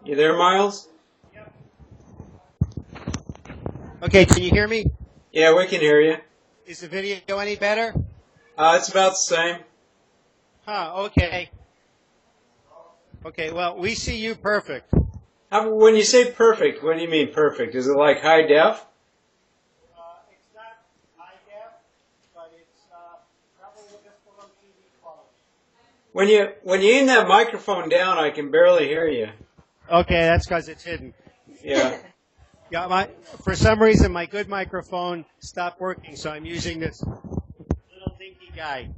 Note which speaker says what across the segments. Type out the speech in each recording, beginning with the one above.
Speaker 1: You there, Miles?
Speaker 2: Okay, can you hear me?
Speaker 1: Yeah, we can hear you.
Speaker 2: Is the video any better?
Speaker 1: It's about the same.
Speaker 2: Okay. Okay, well, we see you perfect.
Speaker 1: When you say perfect, what do you mean perfect? Is it like high def?
Speaker 2: It's not high def, but it's probably just below TV quality.
Speaker 1: When you aim that microphone down, I can barely hear you.
Speaker 2: Okay, that's because it's hidden.
Speaker 1: Yeah.
Speaker 2: Yeah, for some reason, my good microphone stopped working, so I'm using this little dinky guy.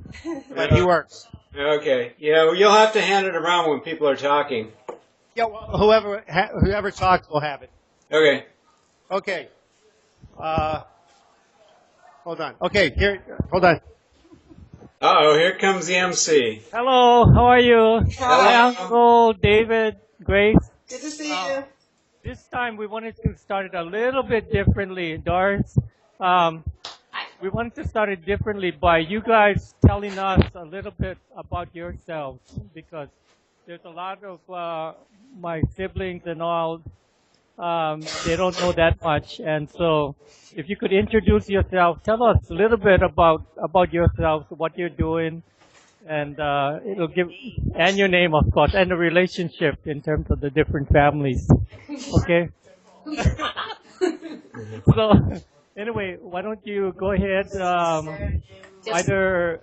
Speaker 2: But he works.
Speaker 1: Okay. Yeah, well, you'll have to hand it around when people are talking.
Speaker 2: Yeah, well, whoever talks will have it.
Speaker 1: Okay.
Speaker 2: Okay. Hold on. Okay, hold on.
Speaker 1: Uh-oh, here comes the MC.
Speaker 3: Hello, how are you? Hi, Uncle David, Grace.
Speaker 4: Good to see you.
Speaker 3: This time we wanted to start it a little bit differently, Doris. We wanted to start it differently by you guys telling us a little bit about yourselves, because there's a lot of my siblings and all, they don't know that much. And so if you could introduce yourself, tell us a little bit about yourselves, what you're doing, and it'll give, and your name, of course, and the relationship in terms of the different families. Okay? So, anyway, why don't you go ahead, either,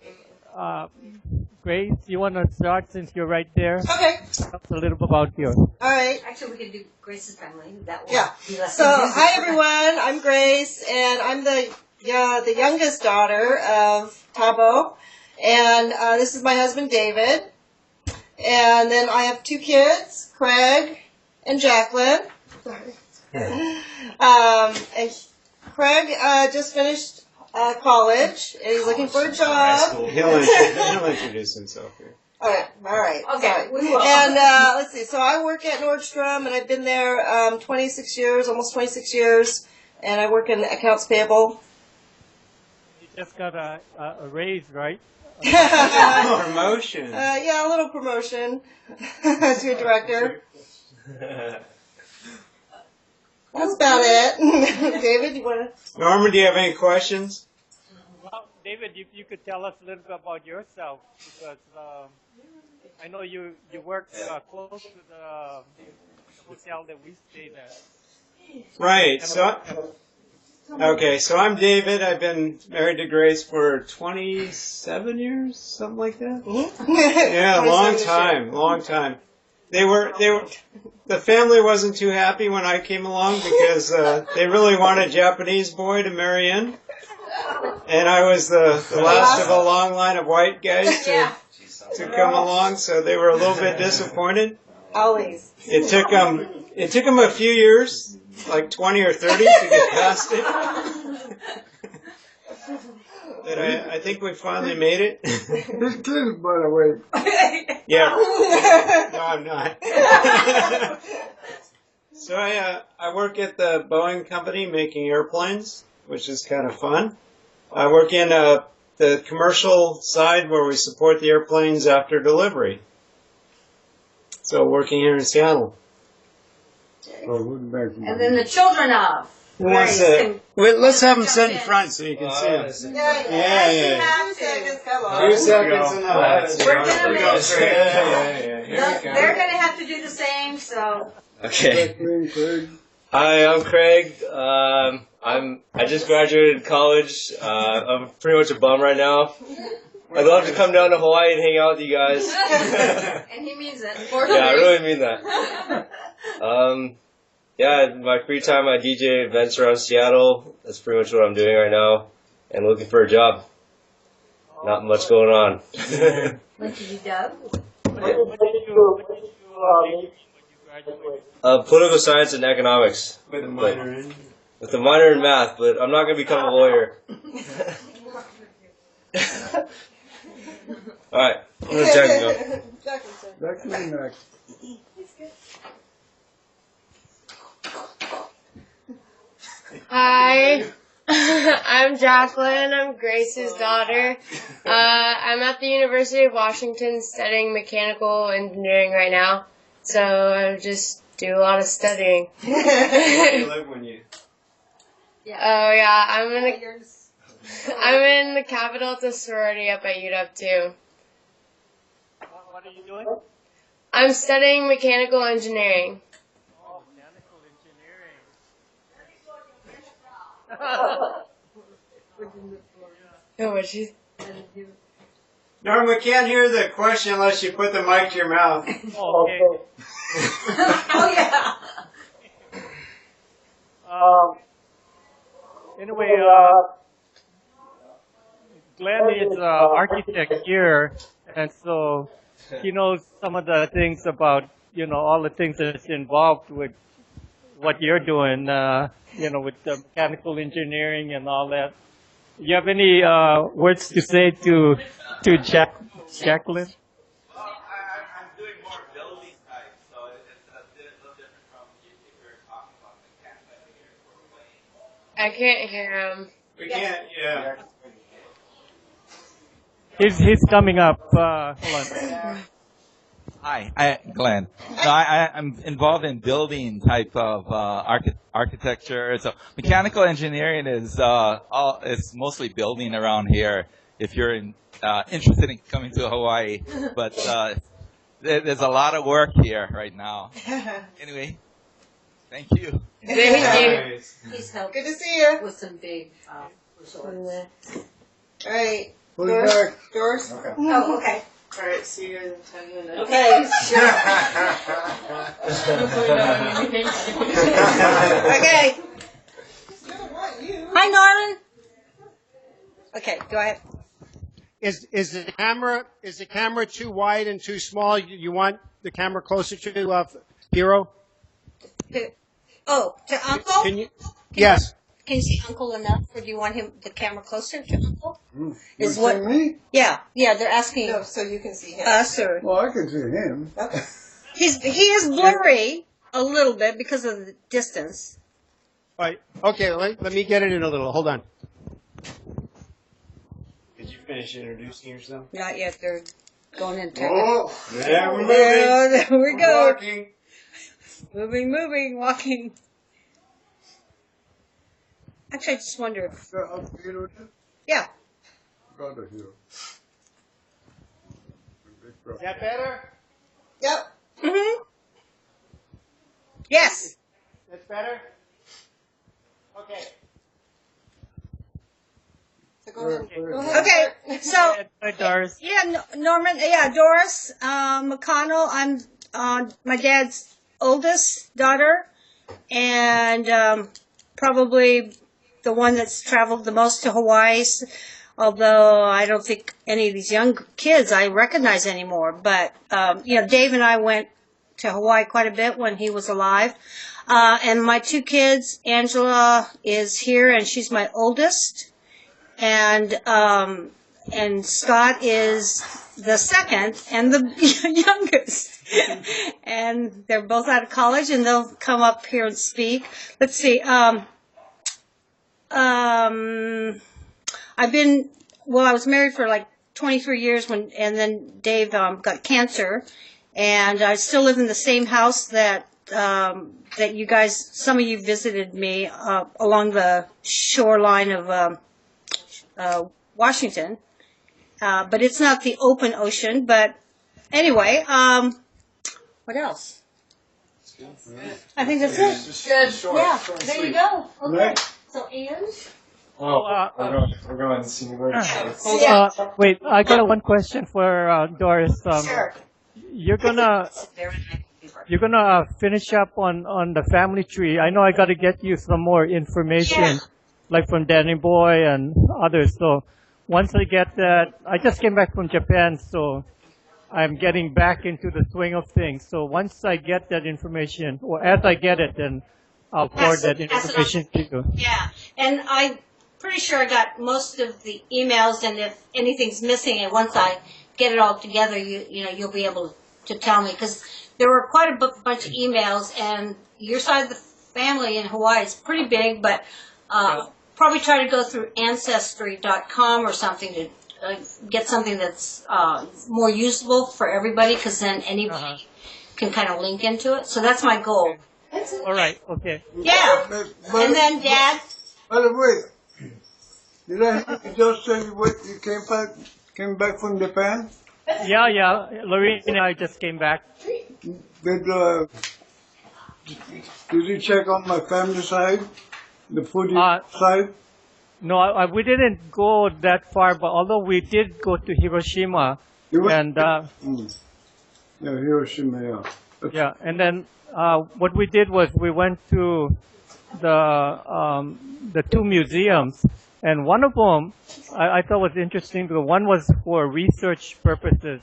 Speaker 3: Grace, you want to start since you're right there?
Speaker 4: Okay.
Speaker 3: Tell us a little bit about yours.
Speaker 4: All right.
Speaker 5: Actually, we can do Grace's family. That will be less
Speaker 4: So,
Speaker 5: confusing.
Speaker 4: hi everyone. I'm Grace, and I'm the youngest daughter of Tabo, and this is my husband David, and then I have two kids, Craig and Jacqueline. Sorry. And Craig just finished college, and he's looking for a job.
Speaker 1: He'll introduce himself here.
Speaker 4: All right.
Speaker 5: Okay,
Speaker 4: Sorry.
Speaker 5: we will.
Speaker 4: And let's see. So I work at Nordstrom, and I've been there 26 years, almost 26 years, and I work in accounts payable.
Speaker 3: You just got a raise, right?
Speaker 1: Promotion.
Speaker 4: Yeah, a little promotion to a director. That's about it. David, you want to?
Speaker 1: Norman, do you have any questions?
Speaker 3: Well, David, if you could tell us a little bit about yourself, because I know you work close to the hotel that we stayed at.
Speaker 1: Right. So I'm David. I've been married to Grace for 27 years, something like that.
Speaker 4: Mm-hmm.
Speaker 1: Yeah, long time. The family wasn't too happy when I came along because they really wanted a Japanese boy to marry in. And I was the last of a long line of white guys to come along, so they were a little bit disappointed.
Speaker 4: Always.
Speaker 1: It took them a few years, like 20 or 30, to get past it. But I think we finally made it.
Speaker 6: His kids, by the way.
Speaker 1: Yeah. No, I'm not. So I work at the Boeing company making airplanes, which is kind of fun. I work in the commercial side where we support the airplanes after delivery. So working here in Seattle.
Speaker 5: And then the children of.
Speaker 1: Who wants to? Wait, let's have them sit in front so you can see them.
Speaker 4: Yeah. 2 seconds, come on.
Speaker 1: 2 seconds enough.
Speaker 5: We're gonna make.
Speaker 1: Yeah.
Speaker 5: They're gonna have to do the same. So.
Speaker 7: Okay. Hi, I'm Craig. I just graduated college. I'm pretty much a bum right now. I'd love to come down to Hawaii and hang out with you guys.
Speaker 5: And he means it.
Speaker 7: Yeah, I really mean that. Yeah, in my free time I DJ events around Seattle. That's pretty much what I'm doing right now. And looking for a job. Not much going on.
Speaker 5: What did you dub?
Speaker 3: What did you when you graduated?
Speaker 7: Political science and economics.
Speaker 1: With a minor in.
Speaker 7: With a minor in math, but I'm not going to become a lawyer. Alright, I'm going to check and go.
Speaker 6: Jacqueline next.
Speaker 8: Hi, I'm Jacqueline. I'm Grace's daughter. I'm at the University of Washington studying mechanical engineering right now. So I'm just do a lot of studying.
Speaker 1: Where do you live when you?
Speaker 8: Oh yeah, I'm in the Capital at the sorority up at UW too.
Speaker 3: What are you doing?
Speaker 8: I'm studying mechanical engineering.
Speaker 3: Oh, mechanical engineering.
Speaker 8: Oh, what she?
Speaker 1: Norm, we can't hear the question unless you put the mic to your mouth.
Speaker 3: Oh, okay.
Speaker 5: Oh, yeah.
Speaker 3: Anyway, Glenn is an architect here, and so he knows some of the things about, all the things that's involved with what you're doing, with the mechanical engineering and all that. You have any words to say to Jacqueline?
Speaker 9: Well, I'm doing more building type, so it's a little different from if you're talking about mechanical engineering or playing.
Speaker 8: I can't hear him.
Speaker 1: We can't, yeah.
Speaker 3: He's coming up. Hold on.
Speaker 9: Hi, Glenn. No, I'm involved in building type of architecture. So mechanical engineering is it's mostly building around here. If you're interested in coming to Hawaii, but there's a lot of work here right now. Anyway, thank you.
Speaker 8: Thank you.
Speaker 1: Nice.
Speaker 5: He's helped
Speaker 4: Good to see you.
Speaker 5: with some big resorts.
Speaker 4: All right.
Speaker 6: Put it back.
Speaker 4: Doris?
Speaker 6: Okay.
Speaker 5: Oh, okay.
Speaker 8: All right, see you in 10 minutes.
Speaker 4: Okay. Okay. Hi, Norman. Okay, go ahead.
Speaker 2: Is the camera too wide and too small? You want the camera closer to Hiro?
Speaker 4: Oh, to Uncle?
Speaker 2: Can you? Yes.
Speaker 4: Can you see Uncle enough, or do you want the camera closer to Uncle?
Speaker 6: You
Speaker 4: Is
Speaker 6: see
Speaker 4: what-
Speaker 6: me?
Speaker 4: Yeah, they're asking
Speaker 10: No, so you can see him.
Speaker 4: us, or
Speaker 6: Well, I can see him.
Speaker 10: Okay.
Speaker 4: he is blurry a little bit because of the distance.
Speaker 2: All right. Okay. Let me get it in a little. Hold on.
Speaker 1: Did you finish introducing yourself?
Speaker 4: Not yet. They're going in.
Speaker 6: Oh,
Speaker 1: Yeah, we're moving.
Speaker 4: There we go.
Speaker 1: Walking.
Speaker 4: Moving, walking. Actually, I just wonder if, yeah.
Speaker 6: Brother here.
Speaker 2: Is that better?
Speaker 10: Yep.
Speaker 4: Mm-hmm. Yes.
Speaker 2: That's better. Okay.
Speaker 10: So go ahead. Go ahead.
Speaker 4: Okay. So,
Speaker 3: Hi, Doris.
Speaker 4: yeah, Norman. Yeah, Doris McConnell. I'm my dad's oldest daughter, and probably the one that's traveled the most to Hawaii. Although I don't think any of these young kids I recognize anymore. But Dave and I went to Hawaii quite a bit when he was alive. And my two kids, Angela is here, and she's my oldest, and Scott is the second and the youngest. And they're both out of college, and they'll come up here and speak. Let's see. I was married for like 23 years and then Dave got cancer, and I still live in the same house that you guys, some of you visited me along the shoreline of Washington, but it's not the open ocean. But anyway, what else? I think that's it.
Speaker 10: Good.
Speaker 4: Yeah, there you go. Okay.
Speaker 6: Right.
Speaker 4: So, Ian?
Speaker 1: We're going singular.
Speaker 3: Wait, I got one question for Doris.
Speaker 4: Sure.
Speaker 3: You're gonna finish up on the family tree. I know I got to get you some more information, like from Danny Boy and others. So once I get that, I just came back from Japan, so I'm getting back into the swing of things. So once I get that information, or as I get it, then I'll forward that information to you.
Speaker 4: Yeah, and I'm pretty sure I got most of the emails, and if anything's missing, and once I get it all together, you'll be able to tell me, because there were quite a bunch of emails, and your side of the family in Hawaii is pretty big, but probably try to go through Ancestry.com or something to get something that's more usable for everybody, because then anybody
Speaker 5: can kind of link into it. So that's my goal.
Speaker 3: All right. Okay.
Speaker 5: Yeah. And then Dad.
Speaker 6: By the way, did I hear you just say you came back from Japan?
Speaker 3: Yeah. Lorraine and I just came back.
Speaker 6: Did you check on my family side? The Fuji side?
Speaker 3: No, we didn't go that far, but although we did go to Hiroshima, and
Speaker 6: yeah, Hiroshima, yeah.
Speaker 3: yeah, and then what we did was we went to the two museums, and one of them I thought was interesting because one was for research purposes,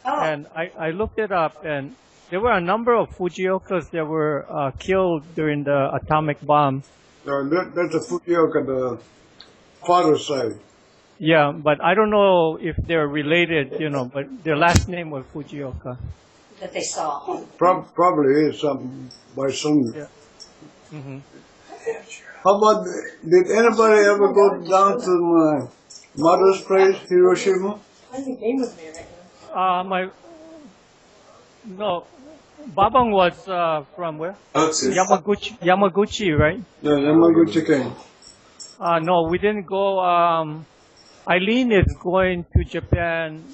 Speaker 3: and I looked it up, and there were a number of Fujiokas that were killed during the atomic bomb.
Speaker 6: That's the Fujioka, the father's side.
Speaker 3: Yeah, but I don't know if they're related, but their last name was Fujioka.
Speaker 5: That they saw.
Speaker 6: Probably is something by some.
Speaker 3: Yeah. Mm-hmm.
Speaker 6: How about, did anybody ever go down to my mother's place, Hiroshima?
Speaker 5: I think game with me right now.
Speaker 3: No, Babang was from where? Yamaguchi, right?
Speaker 6: Yeah, Yamaguchi came.
Speaker 3: No, we didn't go. Aileen is going to Japan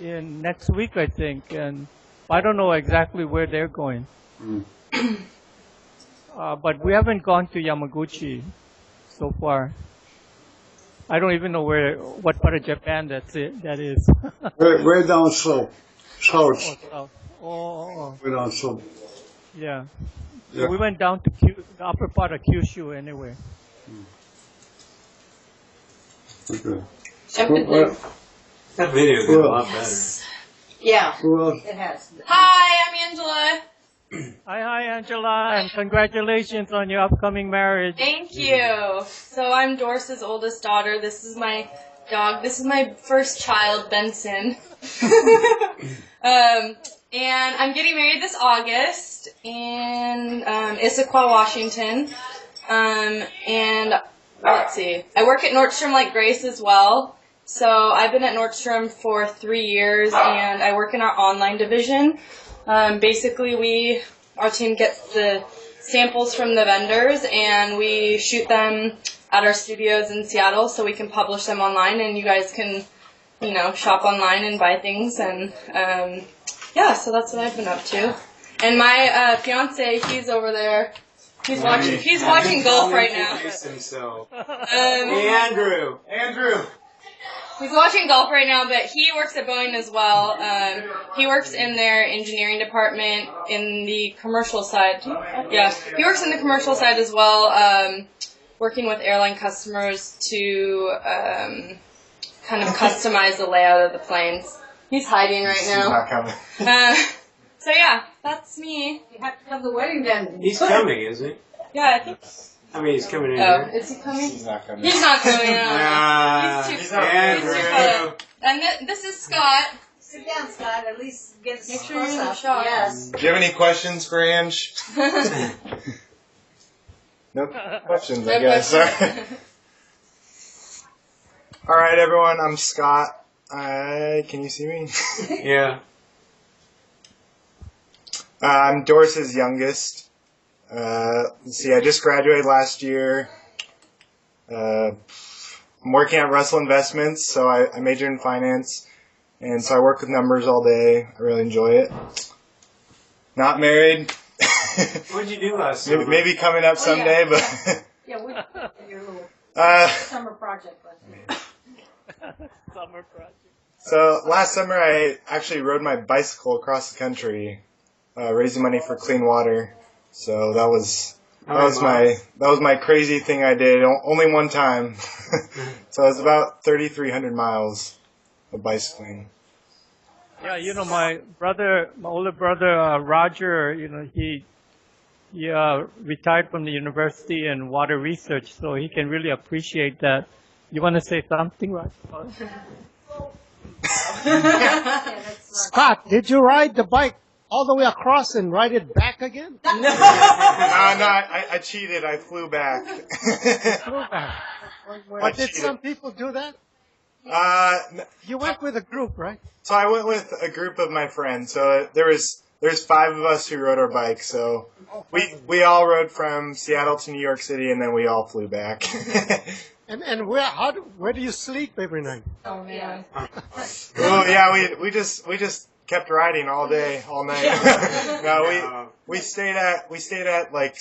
Speaker 3: in next week, I think, and I don't know exactly where they're going. But we haven't gone to Yamaguchi so far. I don't even know what part of Japan that is.
Speaker 6: Way down south. South.
Speaker 3: Oh.
Speaker 6: Way down south.
Speaker 3: Yeah.
Speaker 6: Yeah.
Speaker 3: We went down to the upper part of Kyushu anyway.
Speaker 6: Okay.
Speaker 1: That video got a lot better.
Speaker 5: Yeah,
Speaker 6: Who else?
Speaker 5: it has.
Speaker 8: Hi, I'm Angela.
Speaker 3: Hi, Angela, and congratulations on your upcoming marriage.
Speaker 8: Thank you. So I'm Doris's oldest daughter. This is my dog. This is my first child, Benson. And I'm getting married this August in Issaquah, Washington. And let's see, I work at Nordstrom like Grace as well. So I've been at Nordstrom for 3 years, and I work in our online division. Basically, our team gets the samples from the vendors, and we shoot them at our studios in Seattle so we can publish them online, and you guys can, shop online and buy things. And yeah, so that's what I've been up to. And my fiance, he's over there. He's watching golf right now.
Speaker 1: Andrew.
Speaker 8: He's watching golf right now, but he works at Boeing as well. He works in their engineering department in the commercial side. Yeah, he works in the commercial side as well, working with airline customers to kind of customize the layout of the planes. He's hiding right now.
Speaker 1: He's not coming.
Speaker 8: So yeah, that's me.
Speaker 5: You have to come to the wedding then.
Speaker 1: He's coming, isn't he?
Speaker 8: Yeah, I think.
Speaker 1: He's coming in
Speaker 8: Oh,
Speaker 1: here.
Speaker 8: is he coming?
Speaker 1: He's not coming.
Speaker 8: He's not coming.
Speaker 1: Nah,
Speaker 8: He's too
Speaker 1: Andrew.
Speaker 8: close. And this is Scott.
Speaker 5: Sit down, Scott. At least get a
Speaker 8: Make sure you're in the
Speaker 5: close-up.
Speaker 8: shot.
Speaker 5: Yes.
Speaker 11: Do you have any questions for Ange? No questions, I
Speaker 8: No
Speaker 11: guess.
Speaker 8: questions.
Speaker 11: All right, everyone. I'm Scott. Can you see me?
Speaker 1: Yeah.
Speaker 11: I'm Doris's youngest. Let's see, I just graduated last year. I'm working at Russell Investments, so I majored in finance, and so I work with numbers all day. I really enjoy it. Not married.
Speaker 1: What'd you do last summer?
Speaker 11: Maybe coming up someday, but
Speaker 5: Yeah, we your little summer project.
Speaker 3: Summer project.
Speaker 11: So last summer I actually rode my bicycle across the country, raising money for clean water. So that was my crazy thing I did only one time. So it was about 3,300 miles of bicycling.
Speaker 3: Yeah, my older brother Roger, he retired from the university in water research, so he can really appreciate that. You want to say something, Roger?
Speaker 2: Scott, did you ride the bike all the way across and ride it back again?
Speaker 11: No, I cheated. I flew back.
Speaker 2: But did some people do that? You went with a group, right?
Speaker 11: So I went with a group of my friends. So there was there's 5 of us who rode our bikes, so we all rode from Seattle to New York City, and then we all flew back.
Speaker 2: And where do you sleep every night?
Speaker 8: Oh man.
Speaker 11: Well, yeah, we just kept riding all day, all night. No, we stayed at like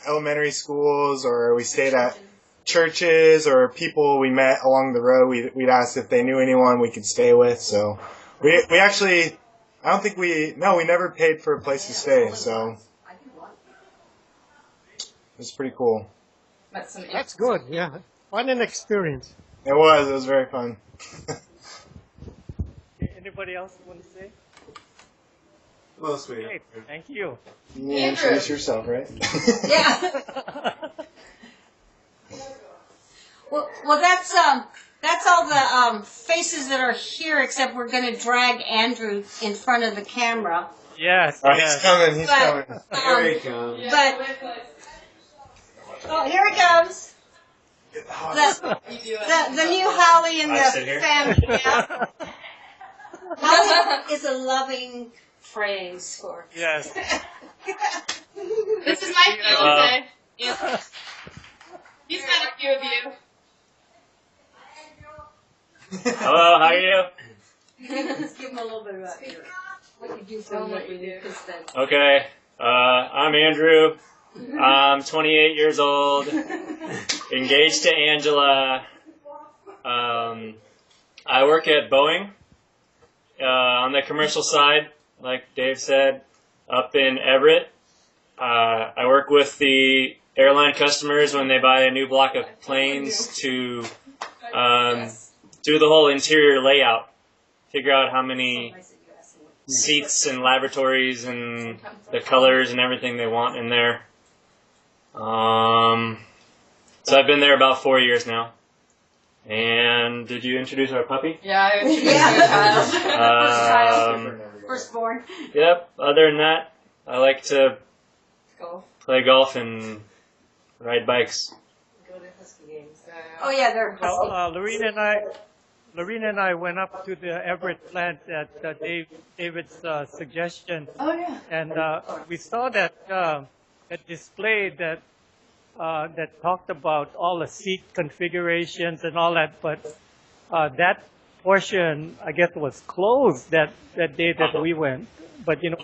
Speaker 11: elementary schools, or we stayed at churches, or people we met along the road. We'd ask if they knew anyone we could stay with. So we actually, I don't think we never paid for a place to stay. So it was pretty cool.
Speaker 2: That's good. Yeah, what an experience.
Speaker 11: It was very fun.
Speaker 3: Anybody else want to say?
Speaker 11: Well, sweet.
Speaker 3: Okay, thank you.
Speaker 11: You introduce yourself, right?
Speaker 5: Yeah. Well, that's all the faces that are here, except we're going to drag Andrew in front of the camera.
Speaker 3: Yes.
Speaker 11: Oh, he's coming. He's coming.
Speaker 1: Here he comes.
Speaker 5: Oh, here he comes. The new Holly and the family. Yeah. Holly is a loving phrase for.
Speaker 3: Yes.
Speaker 8: This is my fiance. He's met a few of you.
Speaker 12: Hello, how are you?
Speaker 5: Let's give him a little bit about what you do for what you do.
Speaker 12: Okay, I'm Andrew. I'm 28 years old, engaged to Angela. I work at Boeing on the commercial side, like Dave said, up in Everett. I work with the airline customers when they buy a new block of planes to do the whole interior layout, figure out how many seats and lavatories and the colors and everything they want in there. So I've been there about 4 years now. And did you introduce our puppy?
Speaker 8: Yeah, I introduced your child.
Speaker 5: Firstborn.
Speaker 12: Yep. Other than that, I like to play golf and ride bikes.
Speaker 5: Go to Husky games. Oh yeah, they're Husky.
Speaker 3: Well, Lorena and I went up to the Everett plant at David's suggestion.
Speaker 8: Oh yeah.
Speaker 3: And we saw that that display that talked about all the seat configurations and all that, but that portion, I guess, was closed that day that we went. But you know,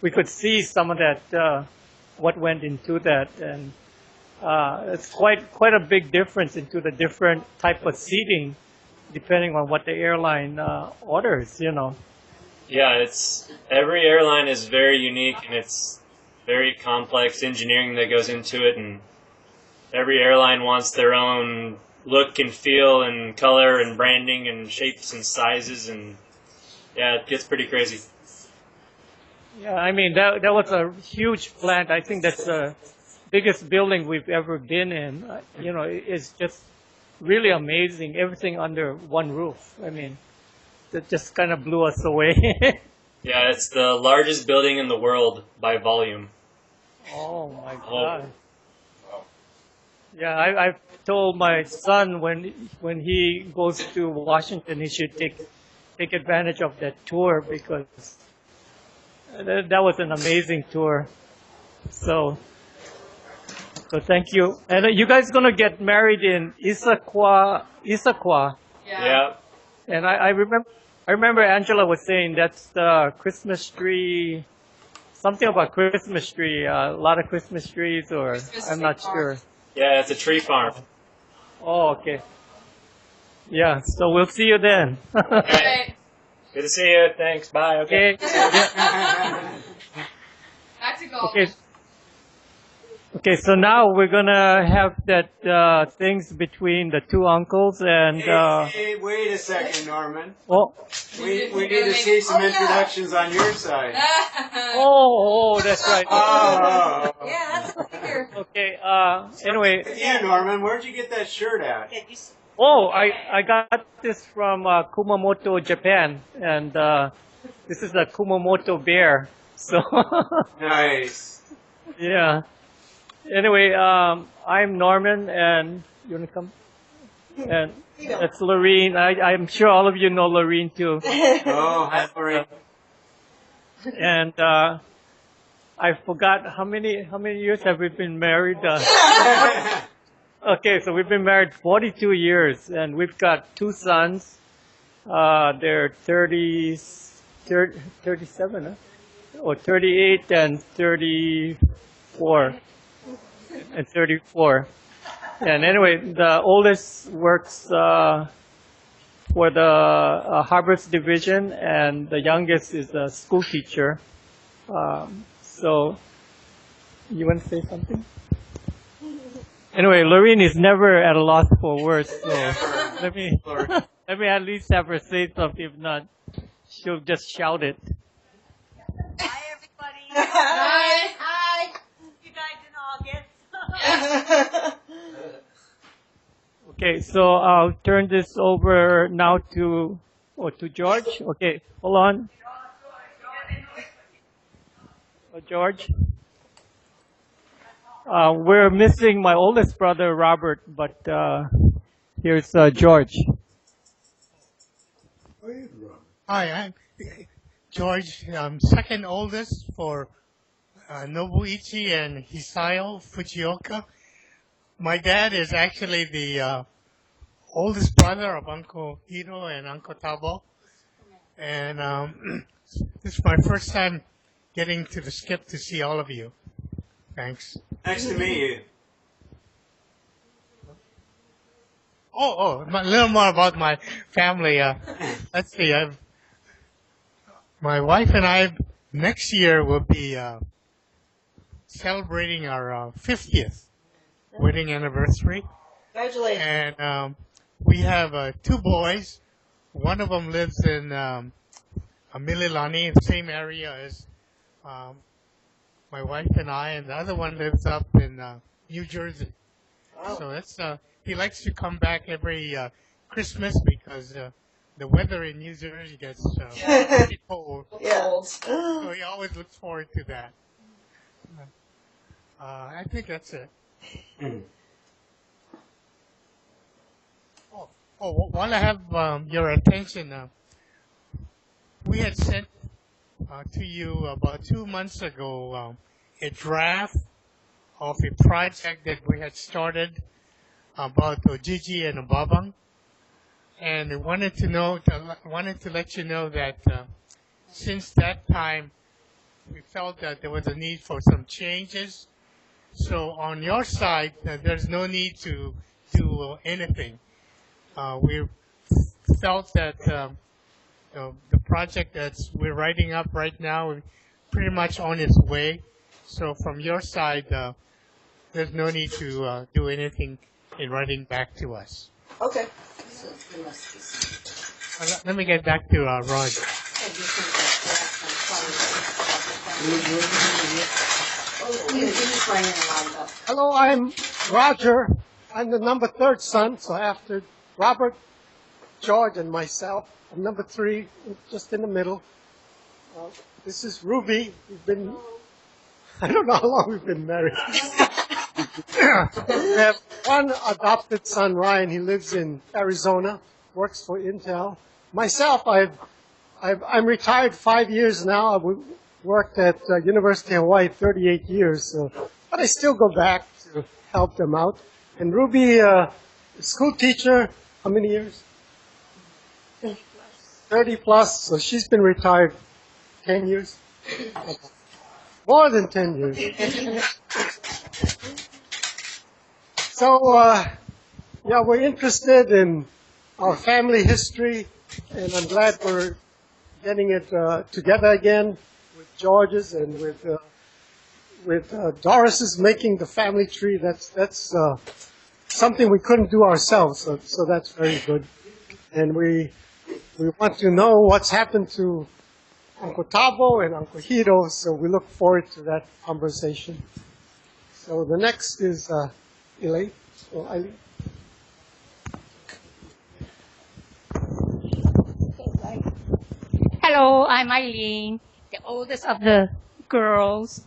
Speaker 3: we could see some of that what went into that, and it's quite a big difference into the different type of seating, depending on what the airline orders. You know.
Speaker 12: Yeah, every airline is very unique, and it's very complex engineering that goes into it, and every airline wants their own look and feel and color and branding and shapes and sizes, and yeah, it gets pretty crazy.
Speaker 3: Yeah, I mean, that was a huge plant. I think that's the biggest building we've ever been in. You know, it's just really amazing, everything under one roof. I mean, that just kind of blew us away.
Speaker 12: Yeah, it's the largest building in the world by volume.
Speaker 3: Oh my God. Yeah, I've told my son when he goes to Washington, he should take advantage of that tour, because that was an amazing tour. So thank you. And you guys gonna get married in Issaquah?
Speaker 12: Yeah.
Speaker 3: And I remember Angela was saying that's the Christmas tree. Something about Christmas tree. A lot of Christmas trees, or I'm not sure.
Speaker 12: Yeah, it's a tree farm.
Speaker 3: Oh, okay. Yeah, so we'll see you then.
Speaker 12: Okay. Good to see you. Thanks. Bye. Okay.
Speaker 8: Back to golf.
Speaker 3: Okay, so now we're gonna have that things between the two uncles and.
Speaker 1: Hey, wait a second, Norman.
Speaker 3: Oh.
Speaker 1: We need to see some introductions on your side.
Speaker 3: Oh, that's right.
Speaker 1: Oh.
Speaker 5: Yeah, that's here.
Speaker 3: Okay. Anyway.
Speaker 1: Yeah, Norman, where'd you get that shirt at?
Speaker 3: Oh, I got this from Kumamoto, Japan, and this is a Kumamoto bear. So.
Speaker 1: Nice.
Speaker 3: Yeah. Anyway, I'm Norman, and you wanna come? And that's Lorene. I'm sure all of you know Lorene too.
Speaker 1: Oh, hi, Lorene.
Speaker 3: And I forgot how many years have we been married? Okay, so we've been married 42 years, and we've got 2 sons. They're 37, huh? Or 38 and 34. And 34. And anyway, the oldest works for the Harvest Division, and the youngest is a school teacher. So, you want to say something? Anyway, Lorene is never at a loss for words, so let me at least have her say something. If not, she'll just shout it.
Speaker 5: Hi, everybody. Hi. Hi. You died in August.
Speaker 3: Okay, so I'll turn this over now to George. Okay, hold on. George. We're missing my oldest brother, Robert, but here's George.
Speaker 13: Hi, I'm George. I'm second oldest for Nobuichi and Hisayo Fujioka. My dad is actually the oldest brother of Uncle Hiro and Uncle Tabo. And this is my first time getting to the skip to see all of you. Thanks.
Speaker 1: Nice to meet you.
Speaker 13: A little more about my family. Let's see. My wife and I next year will be celebrating our 50th wedding anniversary.
Speaker 10: Congratulations.
Speaker 13: And we have 2 boys. One of them lives in Mililani, the same area as my wife and I, and the other one lives up in New Jersey.
Speaker 10: Wow.
Speaker 13: So that's he likes to come back every Christmas because the weather in New Jersey gets pretty cold.
Speaker 10: Yeah.
Speaker 13: So he always looks forward to that. I think that's it. While I have your attention, we had sent to you about 2 months ago a draft of a project that we had started about Ojiji and Babang, and I wanted to let you know that since that time we felt that there was a need for some changes. So on your side, there's no need to do anything. We felt that the project that we're writing up right now is pretty much on its way. So from your side, there's no need to do anything in writing back to us.
Speaker 10: Okay.
Speaker 13: Let me get back to Roger.
Speaker 14: Hello, I'm Roger. I'm the number 3rd son, so after Robert, George, and myself, I'm number 3, just in the middle. This is Ruby. I don't know how long we've been married. We have one adopted son, Ryan. He lives in Arizona, works for Intel. Myself, I'm retired 5 years now. I worked at University of Hawaii 38 years, but I still go back to help them out. And Ruby, school teacher, how many years? 30 plus, so she's been retired 10 years. More than 10 years. So, yeah, we're interested in our family history, and I'm glad we're getting it together again with George's and with Doris's making the family tree. That's something we couldn't do ourselves, so that's very good. And we want to know what's happened to Uncle Tabo and Uncle Hiro, so we look forward to that conversation. So the next is Aileen. So Aileen.
Speaker 15: Hello, I'm Aileen, the oldest of the girls.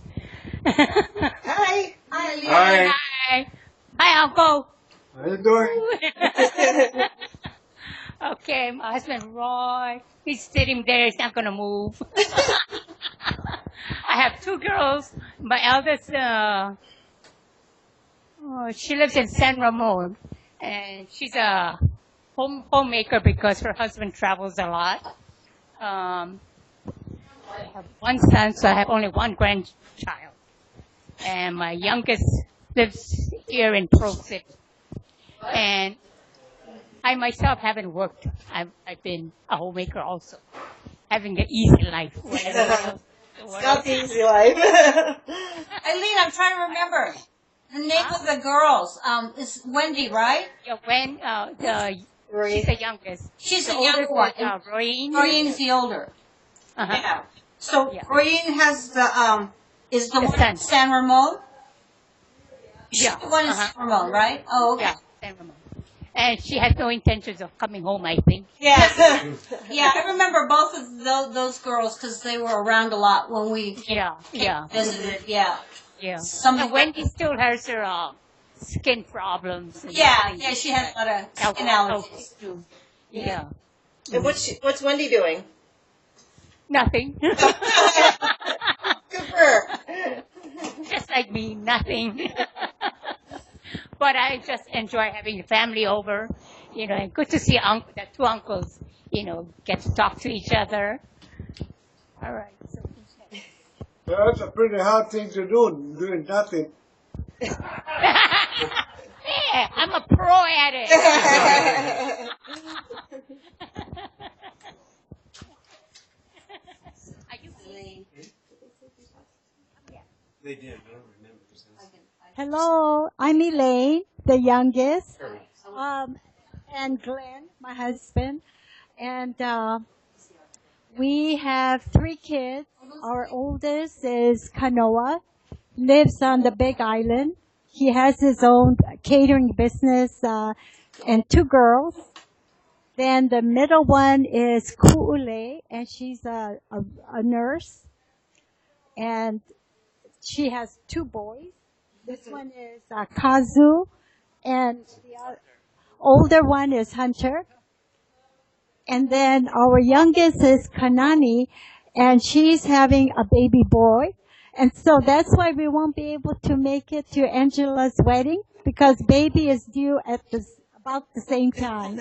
Speaker 10: Hi.
Speaker 5: Hi, Aileen.
Speaker 1: Hi.
Speaker 15: Hi. Hi, Uncle.
Speaker 6: How you doing?
Speaker 15: Okay, my husband Roy, he's sitting there, he's not going to move. I have two girls. My eldest, she lives in San Ramon, and she's a homemaker because her husband travels a lot. I have one son, so I have only one grandchild. And my youngest lives here in Pearl City. And I myself haven't worked. I've been a homemaker also, having an easy life.
Speaker 4: It's not the easy life.
Speaker 5: Eileen, I'm trying to remember the name of the girls. It's Wendy, right?
Speaker 15: Yeah, she's the youngest.
Speaker 5: She's the younger one. Royeen's the older. Yeah. So Royeen has the is the one in San Ramon. She's the one in San Ramon, right? Oh, okay.
Speaker 15: Yeah, San Ramon. And she has no intentions of coming home, I think.
Speaker 5: Yeah, yeah. I remember both of those girls because they were around a lot when we visited. Yeah.
Speaker 15: And Wendy still has her skin problems.
Speaker 5: Yeah, she has a lot of skin allergies too.
Speaker 15: Yeah.
Speaker 4: And what's Wendy doing?
Speaker 15: Nothing.
Speaker 4: Good for her.
Speaker 15: Just like me, nothing. But I just enjoy having the family over, and good to see the two uncles, get to talk to each other. All right. So.
Speaker 6: That's a pretty hard thing to do, doing nothing.
Speaker 15: Yeah, I'm a pro at it.
Speaker 1: They did. I don't remember.
Speaker 16: Hello, I'm Elaine, the youngest, and Glenn, my husband, and we have 3 kids. Our oldest is Kanoa, lives on the Big Island. He has his own catering business, and 2 girls. Then the middle one is Ku'ule, and she's a nurse, and she has 2 boys. This one is Kazu, and the older one is Hunter. And then our youngest is Kanani, and she's having a baby boy. And so that's why we won't be able to make it to Angela's wedding, because baby is due at about the same time.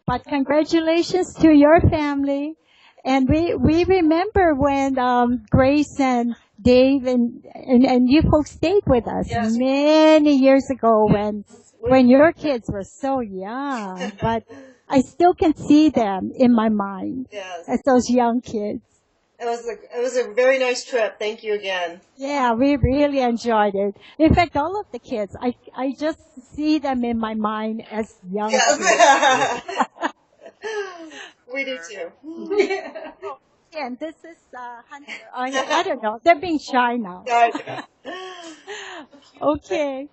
Speaker 16: But congratulations to your family. And we remember when Grace and Dave and you folks stayed with us many years ago when your kids were so young. But I still can see them in my mind as those young kids.
Speaker 4: It was a very nice trip. Thank you again.
Speaker 16: Yeah, we really enjoyed it. In fact, all of the kids, I just see them in my mind as young kids.
Speaker 4: We do too.
Speaker 16: And this is Hunter. I don't know. They're being shy now. Okay.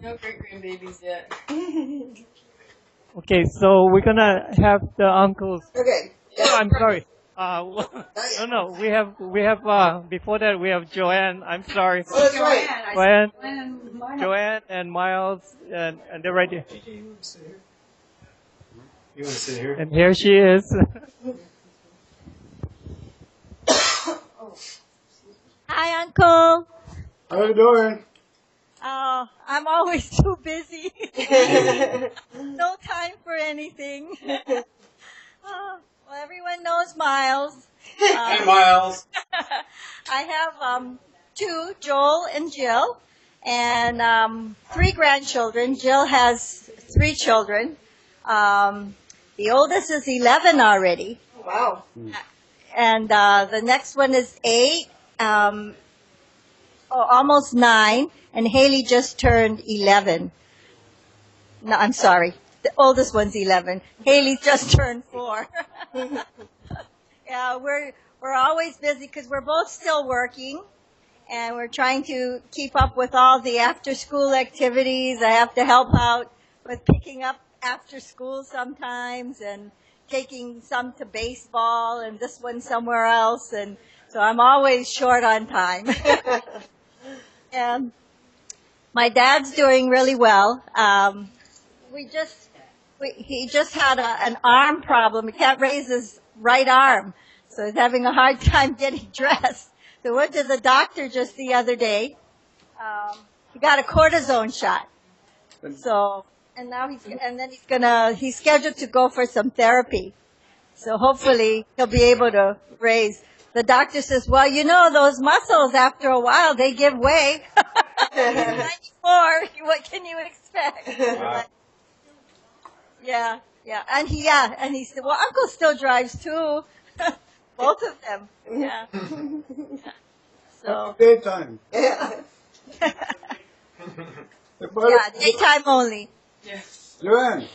Speaker 8: No great grandbabies yet.
Speaker 3: Okay, so we're gonna have the uncles.
Speaker 4: Okay.
Speaker 3: Oh, I'm sorry. No. We have before that we have Joanne. I'm sorry.
Speaker 4: Oh, that's right.
Speaker 3: Joanne and Miles, and they're right here.
Speaker 1: You want to sit here?
Speaker 3: And here she is.
Speaker 16: Hi, Uncle.
Speaker 6: How you doing?
Speaker 16: Oh, I'm always too busy. No time for anything. Well, everyone knows Miles.
Speaker 1: Hey, Miles.
Speaker 16: I have 2, Joel and Jill, and 3 grandchildren. Jill has 3 children. The oldest is 11 already.
Speaker 4: Wow.
Speaker 16: And the next one is 8, almost 9, and Haley just turned 11. No, I'm sorry. The oldest one's 11. Haley just turned 4. Yeah, we're always busy because we're both still working, and we're trying to keep up with all the after-school activities. I have to help out with picking up after school sometimes, and taking some to baseball, and this one somewhere else, and so I'm always short on time. And my dad's doing really well. We just
Speaker 17: he just had an arm problem. He can't raise his right arm, so he's having a hard time getting dressed. So we went to the doctor just the other day. He got a cortisone shot. So, and now he's scheduled to go for some therapy. So hopefully he'll be able to raise. The doctor says, well, you know, those muscles after a while, they give way. 94, what can you expect?
Speaker 1: Wow.
Speaker 17: Yeah. And he said, well, Uncle still drives too. Both of them. Yeah. So.
Speaker 6: Daytime.
Speaker 17: Yeah, daytime only.
Speaker 6: Yes. Joanne.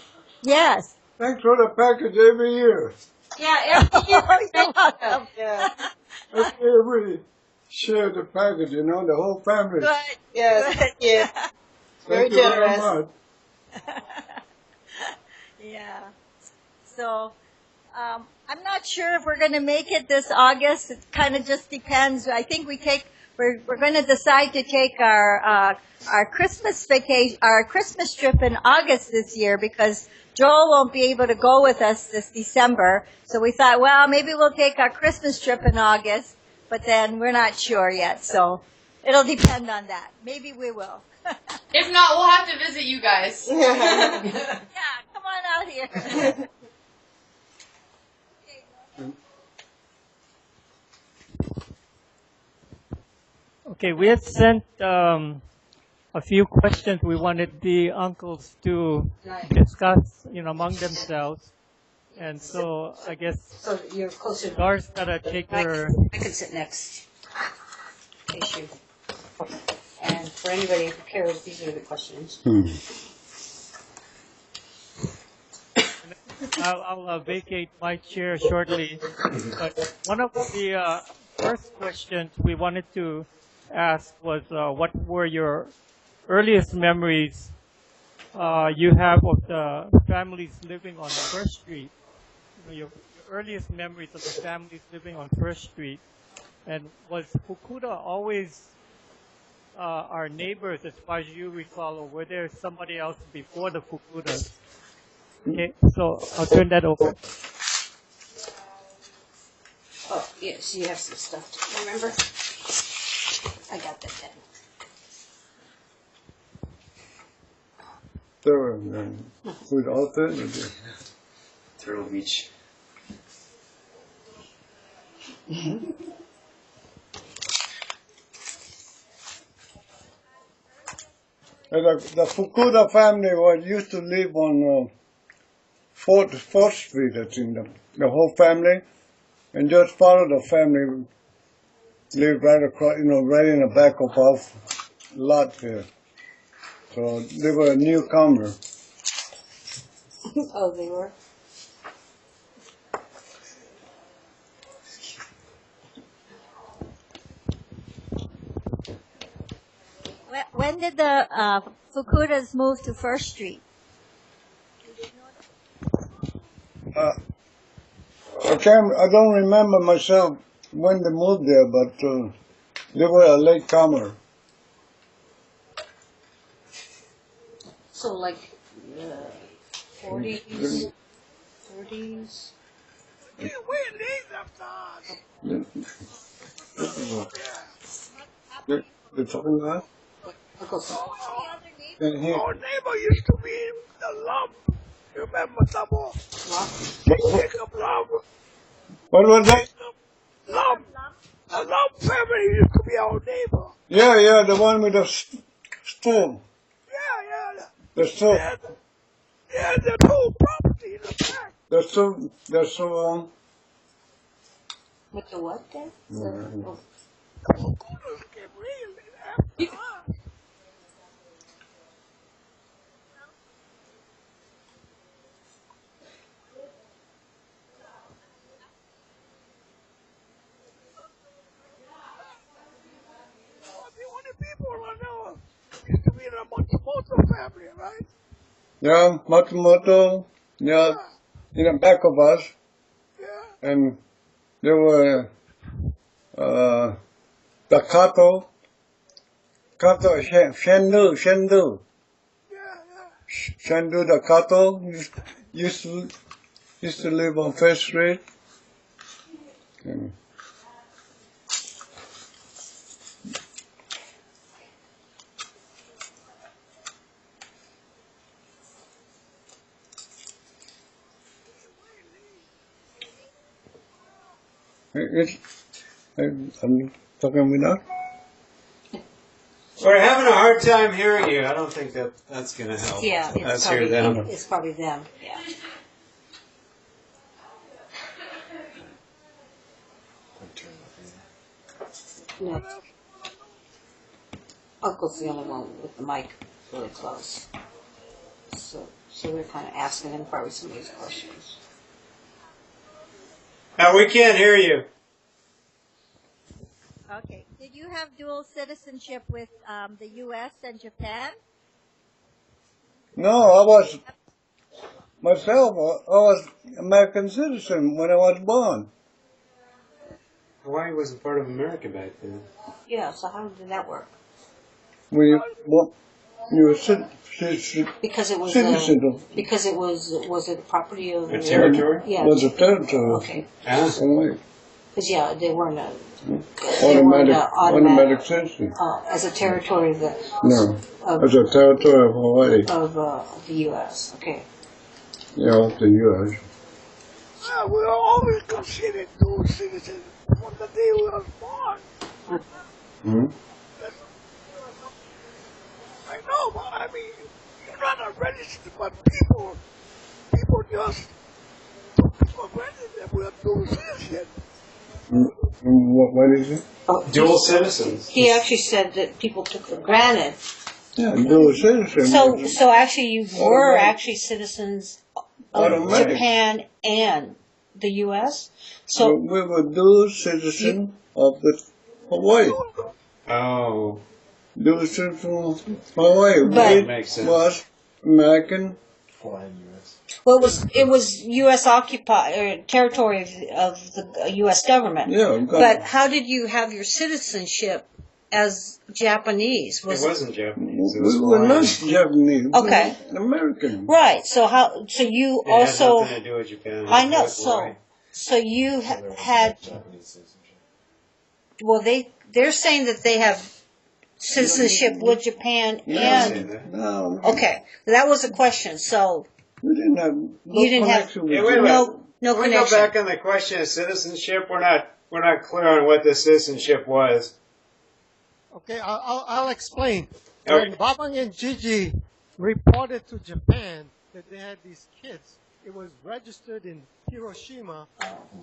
Speaker 17: Yes.
Speaker 6: Thanks for the package every year.
Speaker 17: Yeah, every year. You're welcome.
Speaker 4: Yeah.
Speaker 6: Every share the package, you know, the whole family.
Speaker 17: Good.
Speaker 4: Yes.
Speaker 17: Good.
Speaker 4: Yeah. Very
Speaker 6: Thank you
Speaker 4: generous.
Speaker 6: very much.
Speaker 17: Yeah. So, I'm not sure if we're going to make it this August. It kind of just depends. I think we're going to decide to take our Christmas vacation, our Christmas trip in August this year because Joel won't be able to go with us this December. So we thought, well, maybe we'll take our Christmas trip in August, but then we're not sure yet. So it'll depend on that. Maybe we will.
Speaker 8: If not, we'll have to visit you guys.
Speaker 17: Yeah, come on out here.
Speaker 3: Okay, we had sent a few questions we wanted the uncles to discuss, among themselves. And so I guess
Speaker 5: So you're closer.
Speaker 3: Doris gotta take her.
Speaker 5: I can sit next. In case you. And for anybody who cares, these are the questions.
Speaker 3: I'll vacate my chair shortly. But one of the first questions we wanted to ask was, what were your earliest memories you have of the families living on First Street? Your earliest memories of the families living on First Street, and was Fukuda always our neighbors as far as you recall, or were there somebody else before the Fukudas? Okay, so I'll turn that over.
Speaker 5: Oh, yes, you have some stuff to remember. I got that then.
Speaker 6: With alternative.
Speaker 7: Turtle Beach.
Speaker 6: The Fukuda family used to live on 4th Street, I think, the whole family. And just part of the family lived right across, right in the back of our lot there. So they were a newcomer.
Speaker 5: Oh, they were?
Speaker 17: When did the Fukudas move to First Street?
Speaker 6: I don't remember myself when they moved there, but they were a latecomer.
Speaker 5: So like 40s, 30s?
Speaker 6: They're talking about?
Speaker 18: Our neighbor used to be the lump. You remember Tabo? Jacob Lump.
Speaker 6: What was that?
Speaker 18: Lump. The Lump family used to be our neighbor.
Speaker 6: Yeah, the one with the stool.
Speaker 18: Yeah.
Speaker 6: The stool.
Speaker 18: Yeah, the whole property in the back.
Speaker 6: The stool.
Speaker 5: With the what then?
Speaker 6: Yeah.
Speaker 18: The Fukudas came really after us. The only people I know used to be the Matsumoto family, right?
Speaker 6: Yeah, Matsumoto. Yeah, in the back of us. Yeah. And there were the Kato, Shendu. Shandu the Kato used to live on First Street. And I'm talking without.
Speaker 1: We're having a hard time hearing you. I don't think that's going to help.
Speaker 5: Yeah,
Speaker 1: Let's hear them.
Speaker 5: it's probably them, yeah. No. Uncle's the only one with the mic really close. So we're kind of asking him probably some of these questions.
Speaker 1: Now we can't hear you.
Speaker 17: Okay. Did you have dual citizenship with the U.S. and Japan?
Speaker 6: No, I was myself. I was American citizen when I was born.
Speaker 1: Hawaii wasn't part of America back then.
Speaker 5: Yeah, so how did that work?
Speaker 6: When you were
Speaker 5: Because it was
Speaker 6: citizen.
Speaker 5: because it was it property of
Speaker 1: A territory?
Speaker 5: Yeah.
Speaker 6: Was a territory.
Speaker 5: Okay.
Speaker 6: Hawaii.
Speaker 5: Because yeah, they weren't
Speaker 6: Automatic citizen.
Speaker 5: As a territory of the
Speaker 6: No, as a territory of Hawaii.
Speaker 5: of the U.S. Okay.
Speaker 6: Yeah, of the U.S.
Speaker 18: Well, we are always considered dual citizens from the day we were born.
Speaker 6: Hmm?
Speaker 18: I know, but I mean, you're not a registered, but people just took for granted that we are dual citizens.
Speaker 6: What is it?
Speaker 1: Dual citizens.
Speaker 5: He actually said that people took for granted.
Speaker 6: Yeah, dual citizen.
Speaker 5: So actually, you were actually citizens of
Speaker 6: Automatic.
Speaker 5: Japan and the U.S.
Speaker 6: So we were dual citizen of the Hawaii.
Speaker 1: Oh.
Speaker 6: Dual citizen of Hawaii.
Speaker 5: But-
Speaker 1: Makes sense.
Speaker 6: Was American.
Speaker 5: Well, it was U.S. occupied or territory of the U.S. government.
Speaker 6: Yeah,
Speaker 5: But how did you have your citizenship as Japanese?
Speaker 1: It wasn't Japanese. It
Speaker 6: We
Speaker 1: was
Speaker 6: were not
Speaker 1: Hawaiian.
Speaker 6: Japanese. We
Speaker 5: Okay.
Speaker 6: were American.
Speaker 5: Right. So you
Speaker 1: It had
Speaker 5: also
Speaker 1: nothing to do with Japan.
Speaker 5: I know.
Speaker 1: It was Hawaii.
Speaker 5: So you had. Well, they're saying that they have citizenship with Japan and.
Speaker 6: No.
Speaker 5: Okay, that was a question. So
Speaker 6: We didn't have
Speaker 5: You didn't have-
Speaker 6: connection with
Speaker 1: Hey, wait a
Speaker 5: no
Speaker 1: minute.
Speaker 5: no
Speaker 1: Can we go
Speaker 5: connection.
Speaker 1: back on the question of citizenship? We're not clear on what the citizenship was.
Speaker 14: Okay, I'll explain.
Speaker 1: Okay.
Speaker 14: When Babang and Gigi reported to Japan that they had these kids, it was registered in Hiroshima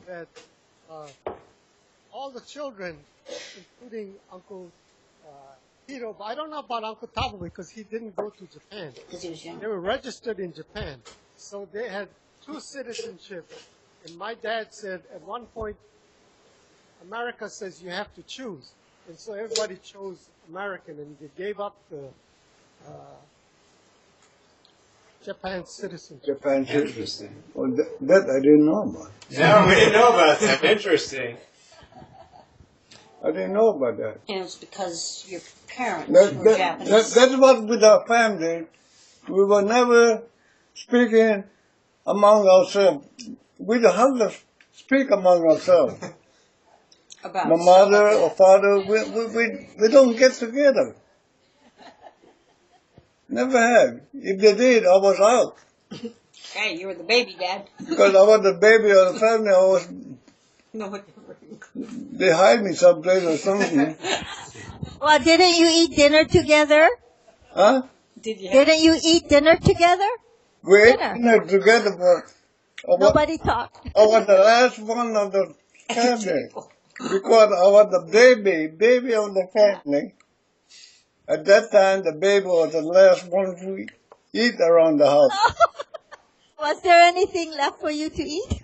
Speaker 14: that all the children, including Uncle Hiro, but I don't know about Uncle Tabo because he didn't go to Japan.
Speaker 5: Because he was young.
Speaker 14: They were registered in Japan. So they had two citizenships. And my dad said at one point, America says you have to choose. And so everybody chose American and they gave up the Japan citizenship.
Speaker 6: Japan citizen.
Speaker 1: Interesting.
Speaker 6: Well, that I didn't know about.
Speaker 1: No, we didn't know about that. Interesting.
Speaker 6: I didn't know about that.
Speaker 5: And it's because your parents were Japanese.
Speaker 6: That's what with our family. We were never speaking among ourselves. We don't have to speak among ourselves.
Speaker 5: About
Speaker 6: My mother or father, we don't get together. Never had. If they did, I was out.
Speaker 5: Hey, you were the baby dad.
Speaker 6: Because I was the baby of the family, I was,
Speaker 5: No,
Speaker 6: they hide me someplace or something.
Speaker 17: Well, didn't you eat dinner together?
Speaker 6: Huh?
Speaker 17: Didn't you eat dinner together?
Speaker 6: We ate
Speaker 17: Dinner.
Speaker 6: dinner together, but
Speaker 17: Nobody talked.
Speaker 6: I was the last one of the family. Because I was the baby of the family. At that time, the baby was the last one to eat around the house.
Speaker 17: Was there anything left for you to eat?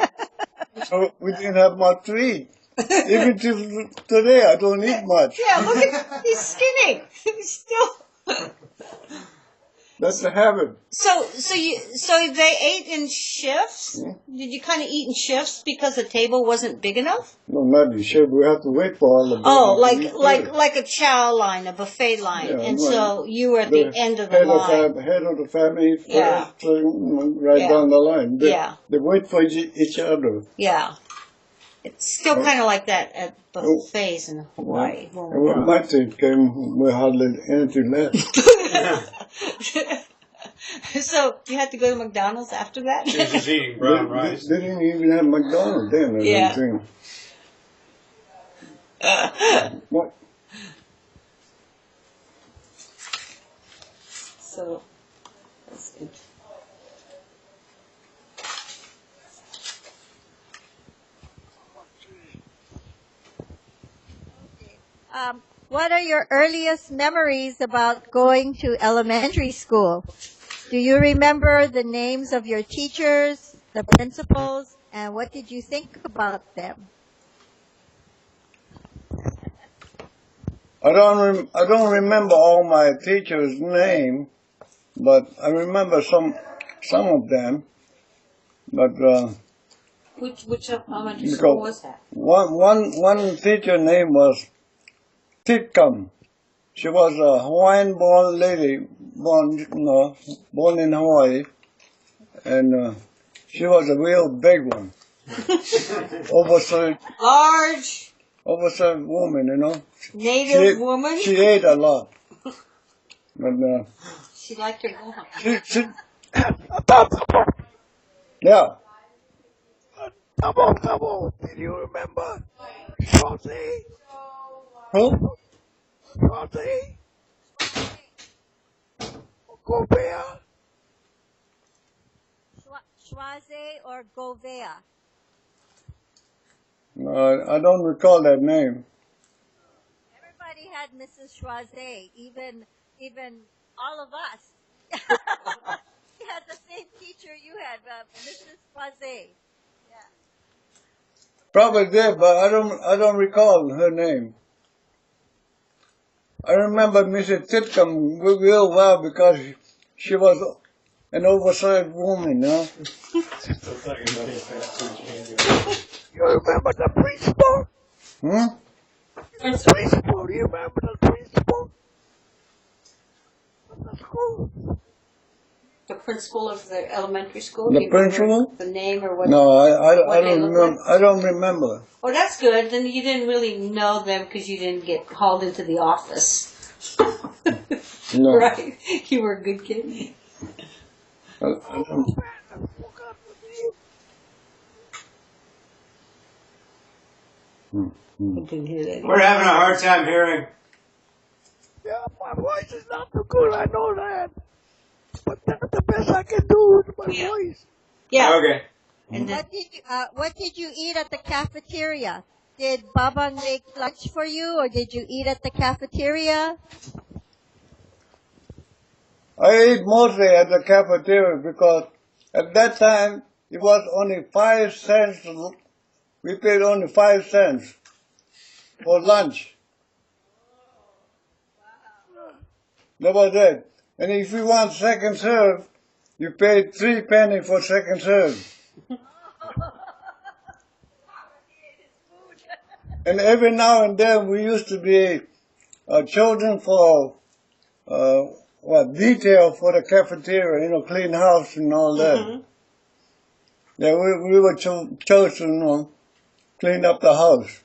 Speaker 6: So we didn't have much to eat. Even till today, I don't eat much.
Speaker 5: Yeah, look at he's skinny. He's still.
Speaker 6: That's the habit.
Speaker 5: So they ate in shifts? Did you kind of eat in shifts because the table wasn't big enough?
Speaker 6: No, not the chef. We have to wait for all the.
Speaker 5: Oh, like a chow line, a buffet line,
Speaker 6: Yeah,
Speaker 5: and
Speaker 6: right.
Speaker 5: so you were at the end of the line.
Speaker 6: Head of the family first,
Speaker 5: Yeah.
Speaker 6: right
Speaker 5: Yeah.
Speaker 6: down the line.
Speaker 5: Yeah.
Speaker 6: They wait for each other.
Speaker 5: Yeah, it's still kind of like that at buffets in Hawaii.
Speaker 6: And when my team came, we hardly anything left.
Speaker 5: So you had to go to McDonald's after that?
Speaker 2: She was just eating brown rice.
Speaker 6: They didn't even have McDonald's then. I
Speaker 5: Yeah.
Speaker 6: don't think. What?
Speaker 5: So that's interesting.
Speaker 17: What are your earliest memories about going to elementary school? Do you remember the names of your teachers, the principals, and what did you think about them?
Speaker 6: I don't remember all my teachers' name, but I remember some of them. But
Speaker 5: Which elementary school was that?
Speaker 6: one teacher name was Titcom. She was a Hawaiian-born lady, born in Hawaii, and she was a real big one, oversized woman, you know.
Speaker 5: Native woman.
Speaker 6: She ate a lot, but
Speaker 5: She liked her gohan.
Speaker 6: she yeah.
Speaker 18: Tabo, did you remember Shorty?
Speaker 6: Who?
Speaker 18: Shorty? Govea?
Speaker 17: Schwaze or Govea?
Speaker 6: No, I don't recall that name.
Speaker 17: Everybody had Mrs. Schwaze, even all of us. We had the same teacher you had, Mrs. Schwaze. Yeah.
Speaker 6: Probably did, but I don't recall her name. I remember Mrs. Titcom real well because she was an oversized woman, you know.
Speaker 18: You remember the principal?
Speaker 6: Hmm?
Speaker 18: The principal, you remember the principal? Of the school?
Speaker 5: The principal of the elementary school?
Speaker 6: The
Speaker 5: Do you remember
Speaker 6: principal?
Speaker 5: the name or what?
Speaker 6: No, I
Speaker 5: what they
Speaker 6: don't
Speaker 5: look
Speaker 6: remember.
Speaker 5: like?
Speaker 6: I don't remember.
Speaker 5: Oh, that's good. Then you didn't really know them because you didn't get called into the office.
Speaker 6: No.
Speaker 5: Right? You were a good kid.
Speaker 6: I don't.
Speaker 1: We're having a hard time hearing.
Speaker 18: Yeah, my voice is not too good, I know that. But that's the best I can do with my voice.
Speaker 5: Yeah.
Speaker 1: Okay.
Speaker 17: And what did you eat at the cafeteria? Did Baba make lunch for you, or did you eat at the cafeteria?
Speaker 6: I ate mostly at the cafeteria because at that time it was only 5 cents. We paid only 5 cents for lunch. That was it. And if you want second serve, you paid 3 pennies for second serve. And every now and then we used to be chosen for detail for the cafeteria, you know, clean house and all that.
Speaker 5: Mm-hmm.
Speaker 6: Yeah, we were chosen, you know, clean up the house,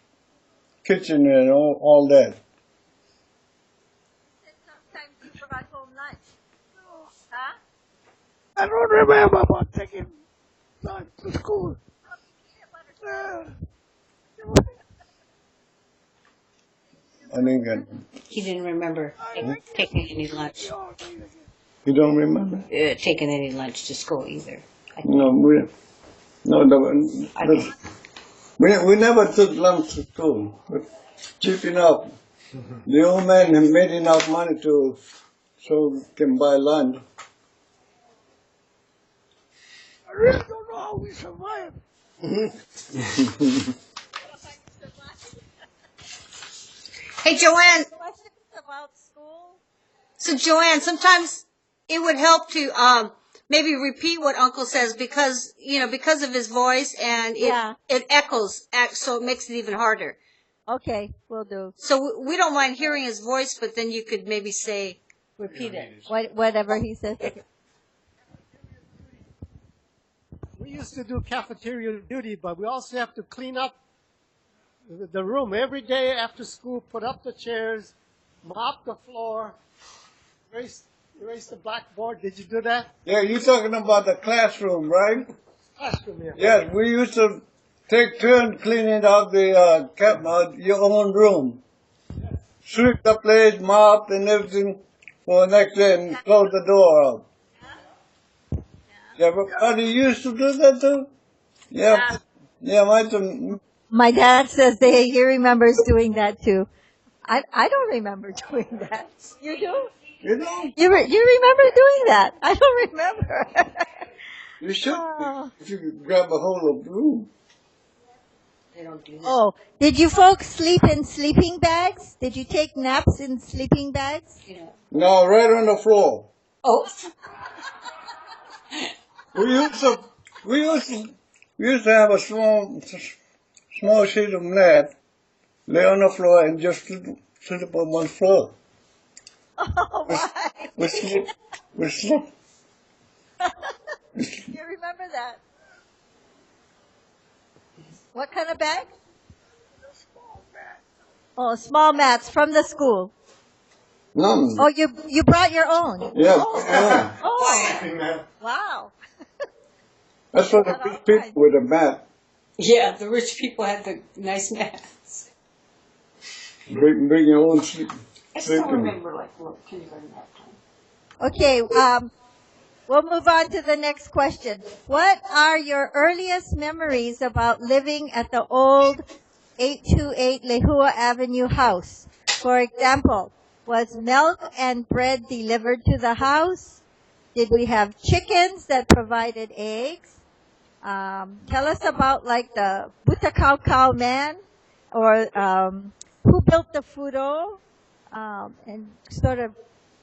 Speaker 6: kitchen and all that.
Speaker 17: Sometimes you brought home lunch. Huh?
Speaker 18: I don't remember about taking lunch to school.
Speaker 6: I didn't get.
Speaker 5: He didn't remember taking any lunch.
Speaker 6: You don't remember?
Speaker 5: Taking any lunch to school either.
Speaker 6: No, we never took lunch to school. But cheap enough. The old man had made enough money so we can buy lunch.
Speaker 18: I really don't know how we survived.
Speaker 5: Hey, Joanne.
Speaker 17: Questions about school?
Speaker 5: So, Joanne, sometimes
Speaker 19: it would help to maybe repeat what Uncle says because because of his voice and it echoes, so it makes it even harder.
Speaker 17: Okay, will do.
Speaker 19: So we don't mind hearing his voice, but then you could maybe repeat it.
Speaker 17: Whatever he says.
Speaker 14: We used to do cafeteria duty, but we also have to clean up the room every day after school, put up the chairs, mop the floor, erase the blackboard. Did you do that?
Speaker 6: Yeah, you're talking about the classroom, right?
Speaker 14: Classroom, yeah.
Speaker 6: Yes, we used to take turns cleaning out your own room. Sweep the place, mop, and everything for the next day, and close the door up. Yeah, everybody used to do that too? Yeah. Yeah,
Speaker 17: My dad says he remembers doing that too. I don't remember doing that. You do?
Speaker 6: You know?
Speaker 17: You remember doing that? I don't remember.
Speaker 6: You should, if you could grab a hold of the room.
Speaker 19: They don't do that.
Speaker 17: Oh, did you folks sleep in sleeping bags? Did you take naps in sleeping bags?
Speaker 19: Yeah.
Speaker 6: No, right on the floor.
Speaker 19: Oh.
Speaker 6: We used to have a small sheet of mat, lay on the floor and just sit up on one floor.
Speaker 17: Oh, why?
Speaker 6: We sleep.
Speaker 17: You remember that? What kind of bag? Oh, small mats from the school.
Speaker 6: No.
Speaker 17: Oh, you brought your own?
Speaker 6: Yeah.
Speaker 17: Oh. Wow.
Speaker 6: That's for the rich people with a mat.
Speaker 19: Yeah, the rich people had the nice mats.
Speaker 6: Bring your own sleep.
Speaker 19: I still remember kindergarten that time.
Speaker 17: Okay, we'll move on to the next question. What are your earliest memories about living at the old 828 Lehua Avenue house? For example, was milk and bread delivered to the house? Did we have chickens that provided eggs? Tell us about like the Butakau Cow man, or who built the fudo, and sort of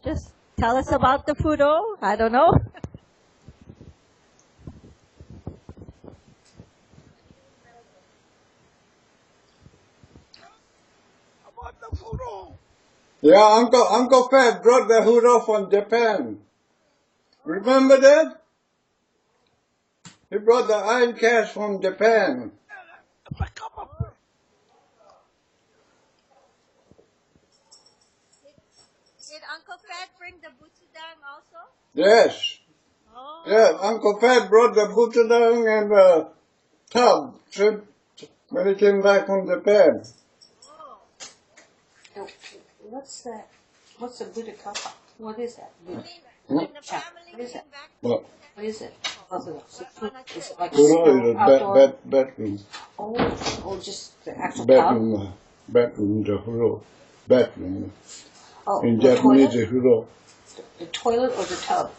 Speaker 17: just tell us about the fudo. I don't know.
Speaker 6: Yeah, Uncle Pat brought the fudo from Japan. Remember that? He brought the iron cast from Japan.
Speaker 17: Did Uncle Fat bring the butsudang also?
Speaker 6: Yes.
Speaker 17: Oh.
Speaker 6: Yeah, Uncle Pat brought the butudang and the tub when he came back from Japan.
Speaker 19: Oh. What's that? What's a Buddha cup? What is that? Buddha?
Speaker 6: Hmm?
Speaker 19: What is that?
Speaker 6: What?
Speaker 19: What is it? Is it like
Speaker 6: Fudo is
Speaker 19: outdoor?
Speaker 6: a bedroom.
Speaker 19: Oh, just the actual tub?
Speaker 6: Bedroom, the fudo. Bedroom.
Speaker 19: Oh,
Speaker 6: In
Speaker 19: the
Speaker 6: Japanese,
Speaker 19: toilet?
Speaker 6: the fudo.
Speaker 19: The toilet or the tub?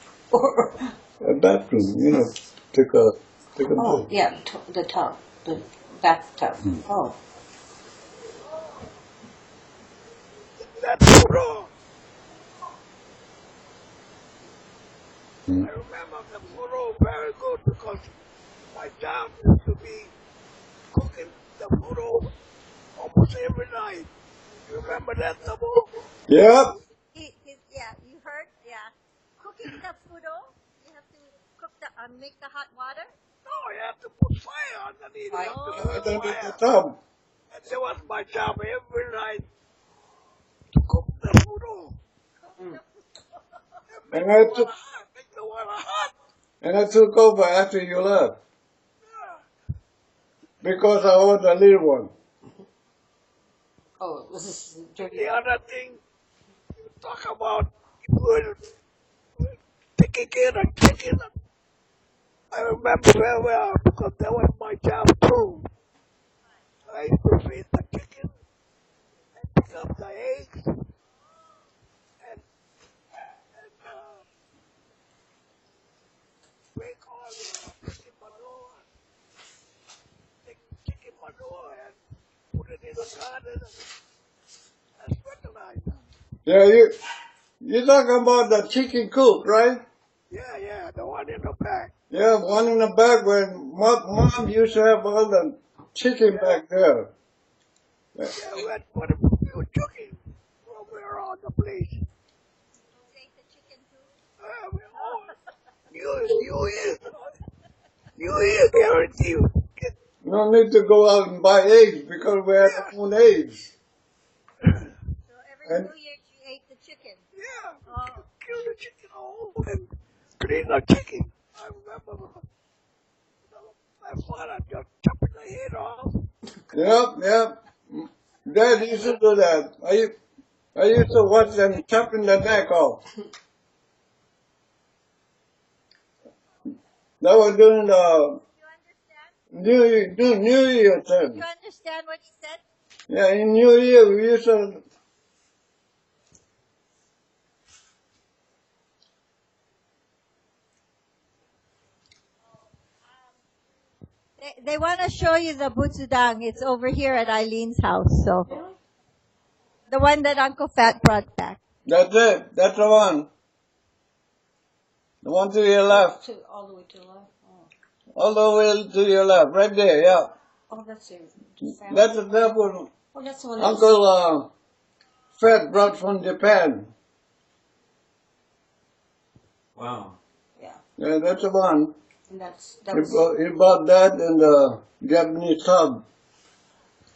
Speaker 6: A bathroom, take a
Speaker 19: Oh,
Speaker 6: bath.
Speaker 19: yeah, the tub, the bathtub. Oh.
Speaker 18: I remember the photo very good because my dad used to be cooking the photo almost every night. You remember that, Tabo?
Speaker 6: Yep.
Speaker 17: Yeah, you heard? Yeah. Cooking the fudo, you have to cook make the hot water?
Speaker 18: No, you have to put fire underneath
Speaker 6: The tub.
Speaker 18: And that was my job every night to cook the photo.
Speaker 6: And I took over after you left. Because I was the little one.
Speaker 19: Oh, was this
Speaker 18: The other thing you talk about, taking care of chicken. I remember very well because that was my job too. I used to feed the chicken and pick up the eggs and break all the chicken manure, take chicken manure and put it in the garden as fertilizer.
Speaker 6: Yeah, You're talking about the chicken coop, right?
Speaker 18: Yeah, the one in the back.
Speaker 6: Yeah, one in the back where mom used to have all the chicken back there.
Speaker 18: Yeah, we had quite a few chickens around the place. We all, New Year guarantee.
Speaker 6: No need to go out and buy eggs because we had our own eggs. And
Speaker 17: You ate the chicken.
Speaker 18: Yeah, kill the chicken all and clean the chicken. I remember my father just chopping the head off.
Speaker 6: Yep. Dad used to do that. I used to watch them chopping the neck off. That was during the New Year time.
Speaker 17: You understand what he said?
Speaker 6: Yeah, in New Year we used to.
Speaker 17: They want to show you the butsudang. It's over here at Eileen's house. So the one that Uncle Fat brought back.
Speaker 6: That's it. That's the one. The one to your left.
Speaker 5: All the way to the left.
Speaker 6: All the way to your left, right there. Yeah.
Speaker 5: Oh, that's it.
Speaker 6: That was
Speaker 5: Oh, that's the one.
Speaker 6: Uncle Fat brought from Japan.
Speaker 1: Wow.
Speaker 6: Yeah, that's the one.
Speaker 5: And
Speaker 6: He bought that in the Japanese tub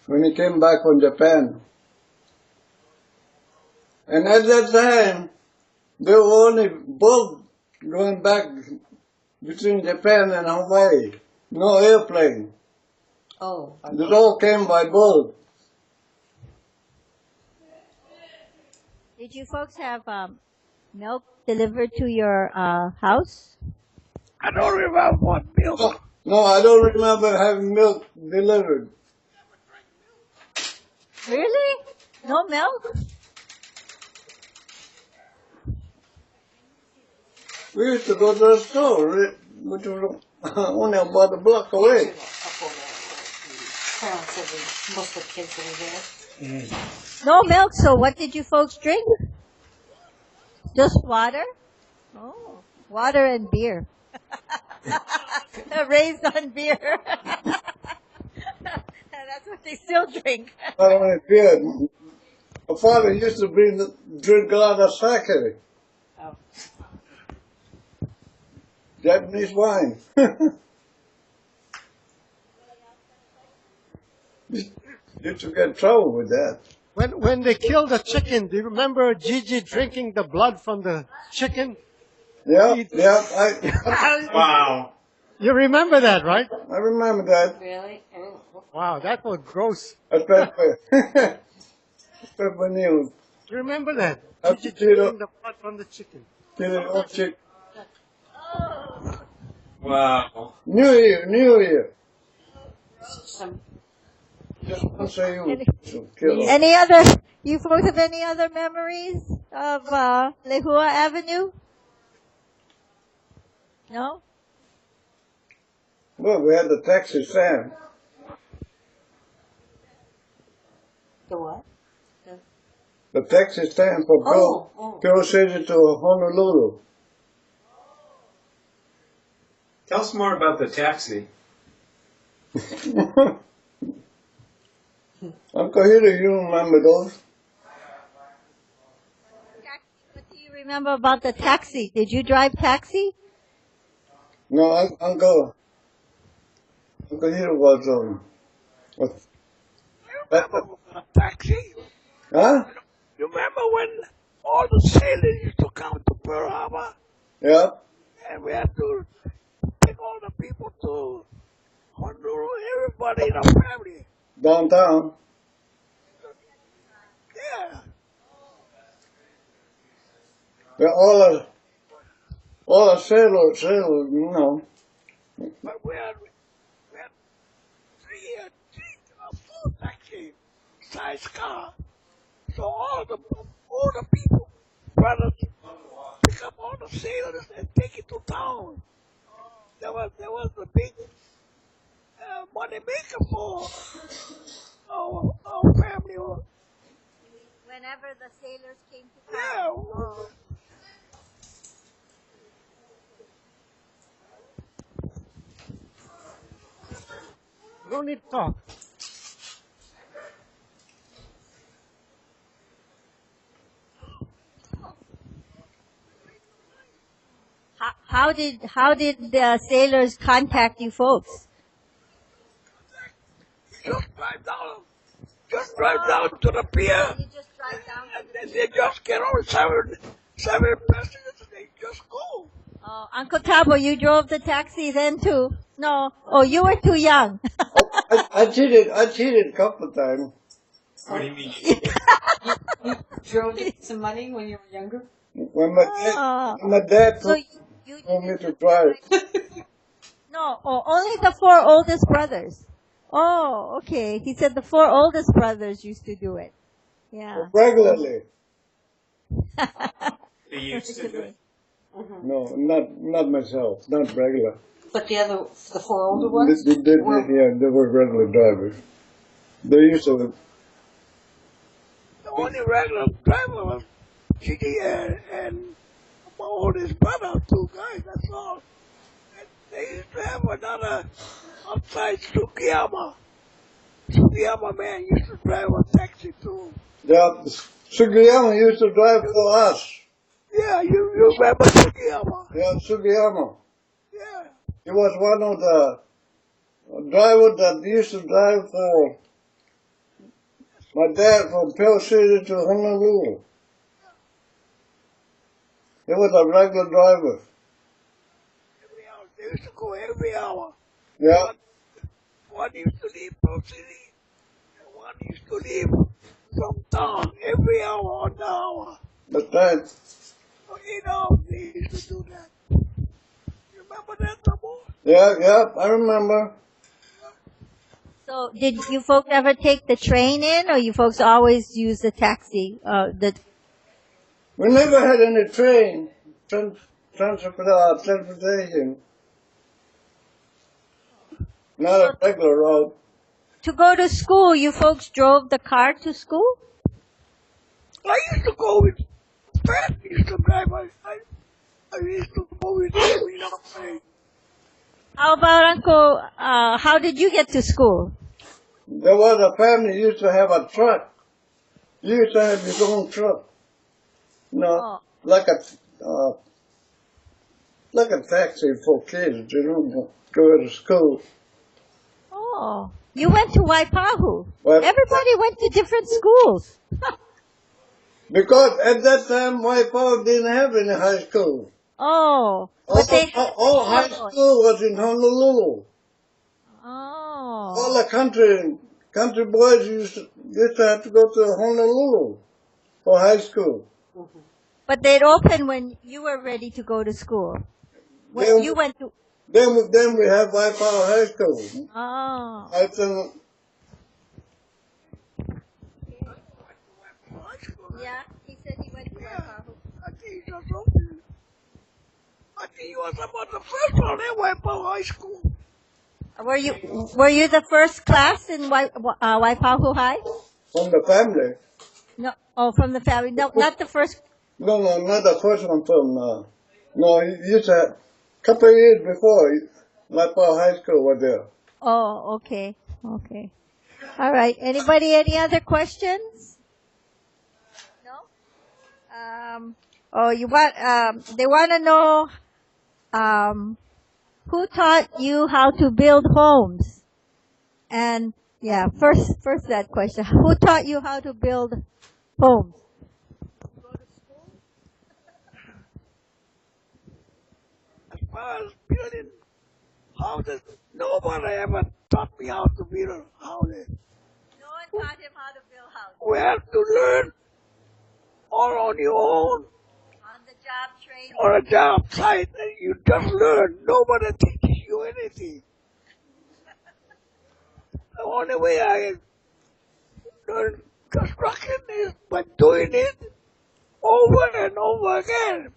Speaker 6: when he came back from Japan. And at that time, there were only boats going back between Japan and Hawaii. No airplane.
Speaker 5: Oh.
Speaker 6: It all came by boat.
Speaker 17: Did you folks have milk delivered to your house?
Speaker 18: I don't remember what milk.
Speaker 6: No, I don't remember having milk delivered.
Speaker 17: Really? No milk?
Speaker 6: We used to go to the store, which was only about a block away.
Speaker 5: Parents said most of the kids that were there.
Speaker 17: No milk, so what did you folks drink? Just water? Oh, water and beer. Raised on beer. That's what they still drink.
Speaker 6: Not only beer. My father used to drink a lot of sake.
Speaker 5: Oh.
Speaker 6: Japanese wine. Used to get in trouble with that.
Speaker 14: When they killed the chicken, do you remember Gigi drinking the blood from the chicken?
Speaker 6: Yeah.
Speaker 1: Wow.
Speaker 14: You remember that, right?
Speaker 6: I remember that.
Speaker 5: Really?
Speaker 14: Wow, that was gross.
Speaker 6: Pepper News.
Speaker 14: You remember that?
Speaker 6: After
Speaker 14: Gigi drinking the blood from the chicken.
Speaker 1: Wow.
Speaker 6: New Year. Just want to say you kill us.
Speaker 17: Any other, you folks have any other memories of Lehua Avenue? No?
Speaker 6: Well, we had the taxi stand.
Speaker 5: The what?
Speaker 6: The taxi stand for Pearl City to Honolulu.
Speaker 1: Tell us more about the taxi.
Speaker 6: Uncle Hiro, you remember those?
Speaker 17: What do you remember about the taxi? Did you drive taxi?
Speaker 6: No, Uncle Hiro was
Speaker 18: Taxi.
Speaker 6: Huh?
Speaker 18: You remember when all the sailors used to come to Pearl Harbor?
Speaker 6: Yeah.
Speaker 18: And we had to take all the people to Honolulu, everybody in our family.
Speaker 6: Downtown.
Speaker 18: Yeah.
Speaker 6: Yeah, all the sailors, you know.
Speaker 18: But we had three full taxi size car. So all the people, brothers, pick up all the sailors and take it to town. There was a big money maker for our family.
Speaker 17: When whenever the sailors came to
Speaker 18: Yeah.
Speaker 17: town.
Speaker 14: No need to talk.
Speaker 17: How did the sailors contact you folks?
Speaker 18: Just drive down to the pier.
Speaker 17: You just drive down to the
Speaker 18: And they just get on seven passengers and they just go.
Speaker 17: Oh, Uncle Tabo, you drove the taxi then too? No. Oh, you were too young.
Speaker 6: I cheated a couple of times.
Speaker 7: What do you mean?
Speaker 5: You drove to get some money when you were younger?
Speaker 6: When my dad
Speaker 17: So
Speaker 6: told me to drive.
Speaker 17: No, only the four oldest brothers. Oh, okay. He said the four oldest brothers used to do it. Yeah.
Speaker 6: Regularly.
Speaker 1: They used to do it.
Speaker 6: No, not myself, not regular.
Speaker 5: But the four older ones?
Speaker 6: They were regular drivers. They used to.
Speaker 18: The only regular driver was Chidi and my oldest brother, two guys, that's all. And they used to have another outside Sugiyama. Sugiyama man used to drive a taxi too.
Speaker 6: Yeah, Sugiyama used to drive for us.
Speaker 18: Yeah, you remember Sugiyama?
Speaker 6: Yeah, Sugiyama.
Speaker 18: Yeah.
Speaker 6: He was one of the drivers that used to drive for my dad from Pell City to Honolulu. He was a regular driver.
Speaker 18: They used to go every hour.
Speaker 6: Yeah.
Speaker 18: One used to leave Pell City, and one used to leave from town every hour on the hour.
Speaker 6: But that.
Speaker 18: For 8 hours they used to do that. You remember that, Tabo?
Speaker 6: Yeah, I remember.
Speaker 17: So did you folks ever take the train in, or you folks always use the taxi?
Speaker 6: We never had any train transportation. Not a regular route.
Speaker 17: To go to school, you folks drove the car to school?
Speaker 18: I used to go with Pat. Used to drive. I used to go with him. You know what I'm saying?
Speaker 17: How about Uncle? How did you get to school?
Speaker 6: There was a family used to have a truck. You used to have your own truck. Like a taxi for kids, go to school.
Speaker 17: Oh, you went to Waipahu.
Speaker 6: Well,
Speaker 17: Everybody went to different schools.
Speaker 6: Because at that time, Waipahu didn't have any high school.
Speaker 17: Oh,
Speaker 6: all high school was in Honolulu.
Speaker 17: Oh.
Speaker 6: All the country boys used to have to go to Honolulu for high school.
Speaker 17: But they'd open when you were ready to go to school. When you went to.
Speaker 6: Then we have Waipahu High School.
Speaker 17: Oh.
Speaker 6: I think.
Speaker 17: Yeah, he said he went to Waipahu.
Speaker 18: I think he was about the first one in Waipahu High School.
Speaker 17: Were you the first class in Waipahu High?
Speaker 6: From the family.
Speaker 17: No, from the family. No, not the first.
Speaker 6: No, not the first one from. No, he used to have, a couple of years before, Waipahu High School was there.
Speaker 17: Oh, okay. All right. Anybody? Any other questions? No. They want to know. Who taught you how to build homes? And yeah, first that question. Who taught you how to build homes?
Speaker 18: As far as building houses, nobody ever taught me how to build houses.
Speaker 17: No one taught him how to build houses.
Speaker 18: We have to learn all on your own.
Speaker 17: On the job training.
Speaker 18: On a job site, and you just learn. Nobody teaches you anything. The only way I learn construction is by doing it over and over again.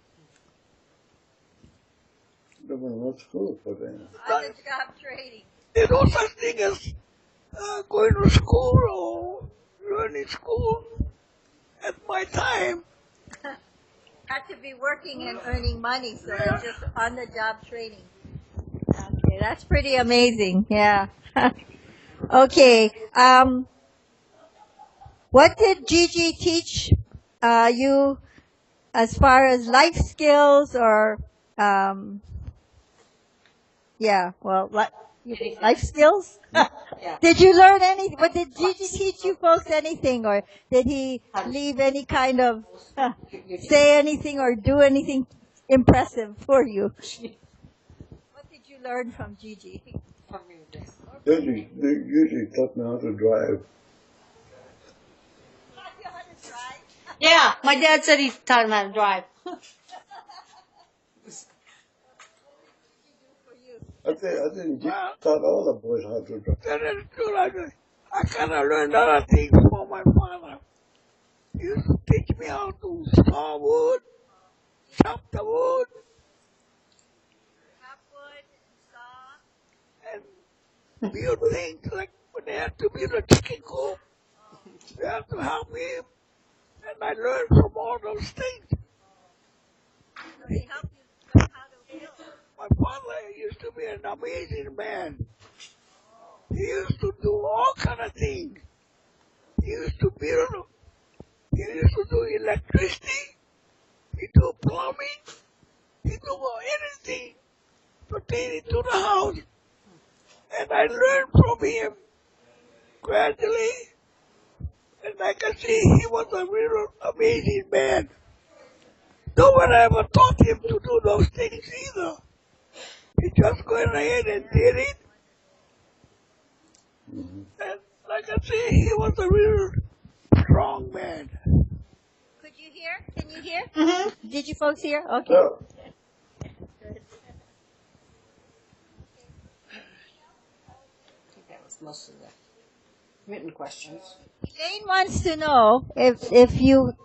Speaker 6: There was no school for them.
Speaker 17: On the job training.
Speaker 18: There's no such thing as going to school or learning school at my time.
Speaker 17: Got to be working and earning money, so it's just on-the-job training. Okay, that's pretty amazing. Yeah. Okay. What did Gigi teach you as far as life skills or life skills? Did you learn anything? But did Gigi teach you folks anything, or did he leave any kind of say anything or do anything impressive for you? What did you learn from Gigi?
Speaker 6: They usually taught me how to drive.
Speaker 19: Yeah, my dad said he taught him how to drive.
Speaker 6: I think Jim taught all the boys how to drive.
Speaker 18: That is true. I kind of learned other things from my father. He used to teach me how to saw wood, chop the wood, and build things like when they had to build a chicken coop. They had to help me, and I learned from all those things. My father used to be an amazing man. He used to do all kind of things. He used to build. He used to do electricity. He do plumbing. He do anything pertaining to the house. And I learned from him gradually. And I can see he was a real amazing man. No one ever taught him to do those things either. He just went ahead and did it. And like I say, he was a real strong man.
Speaker 17: Could you hear? Can you hear? Mm-hmm. Did you folks hear? Okay.
Speaker 6: Yeah.
Speaker 19: I think that was most of the written questions.
Speaker 17: Jane wants to know if you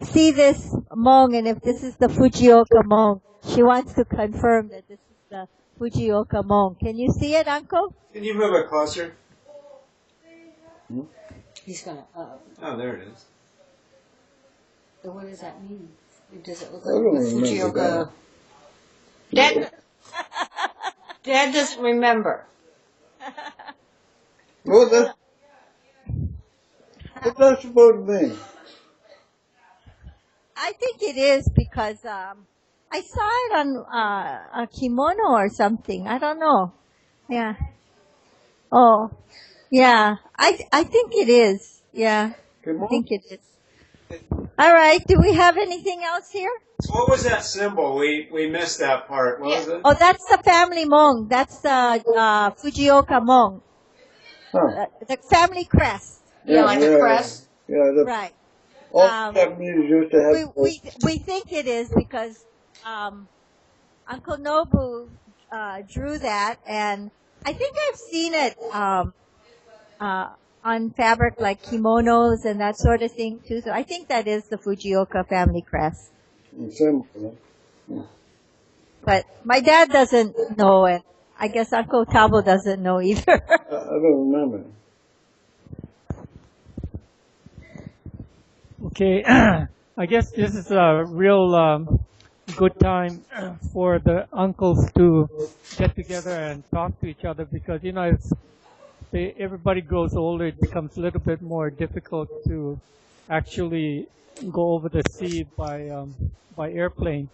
Speaker 17: see this Hmong and if this is the Fujioka Hmong. She wants to confirm that this is the Fujioka Hmong. Can you see it, Uncle?
Speaker 1: Can you move it closer?
Speaker 19: He's gonna.
Speaker 1: Oh, there it is.
Speaker 19: So what does that mean? Does it look
Speaker 6: I don't
Speaker 19: like
Speaker 6: remember
Speaker 19: Fujioka? Dad doesn't remember.
Speaker 6: What that's supposed to mean?
Speaker 17: I think it is because I saw it on a kimono or something. I don't know. Yeah. Oh, yeah. I think it is. Yeah. I think it is. All right. Do we have anything else here?
Speaker 1: What was that symbol? We missed that part. What was it?
Speaker 17: Oh, that's the family Hmong. That's the Fujioka Hmong.
Speaker 6: Huh.
Speaker 17: The family crest.
Speaker 19: Yeah, like a crest.
Speaker 6: Yeah,
Speaker 17: Right.
Speaker 6: all families used to have.
Speaker 17: We think it is because Uncle Nobu drew that, and I think I've seen it on fabric like kimonos and that sort of thing too. So I think that is the Fujioka family crest.
Speaker 6: Simple.
Speaker 17: But my dad doesn't know it. I guess Uncle Tabo doesn't know either.
Speaker 6: I don't remember.
Speaker 3: Okay, I guess this is a real good time for the uncles to get together and talk to each other because, you know, as everybody grows older, it becomes a little bit more difficult to actually go over the sea by airplane.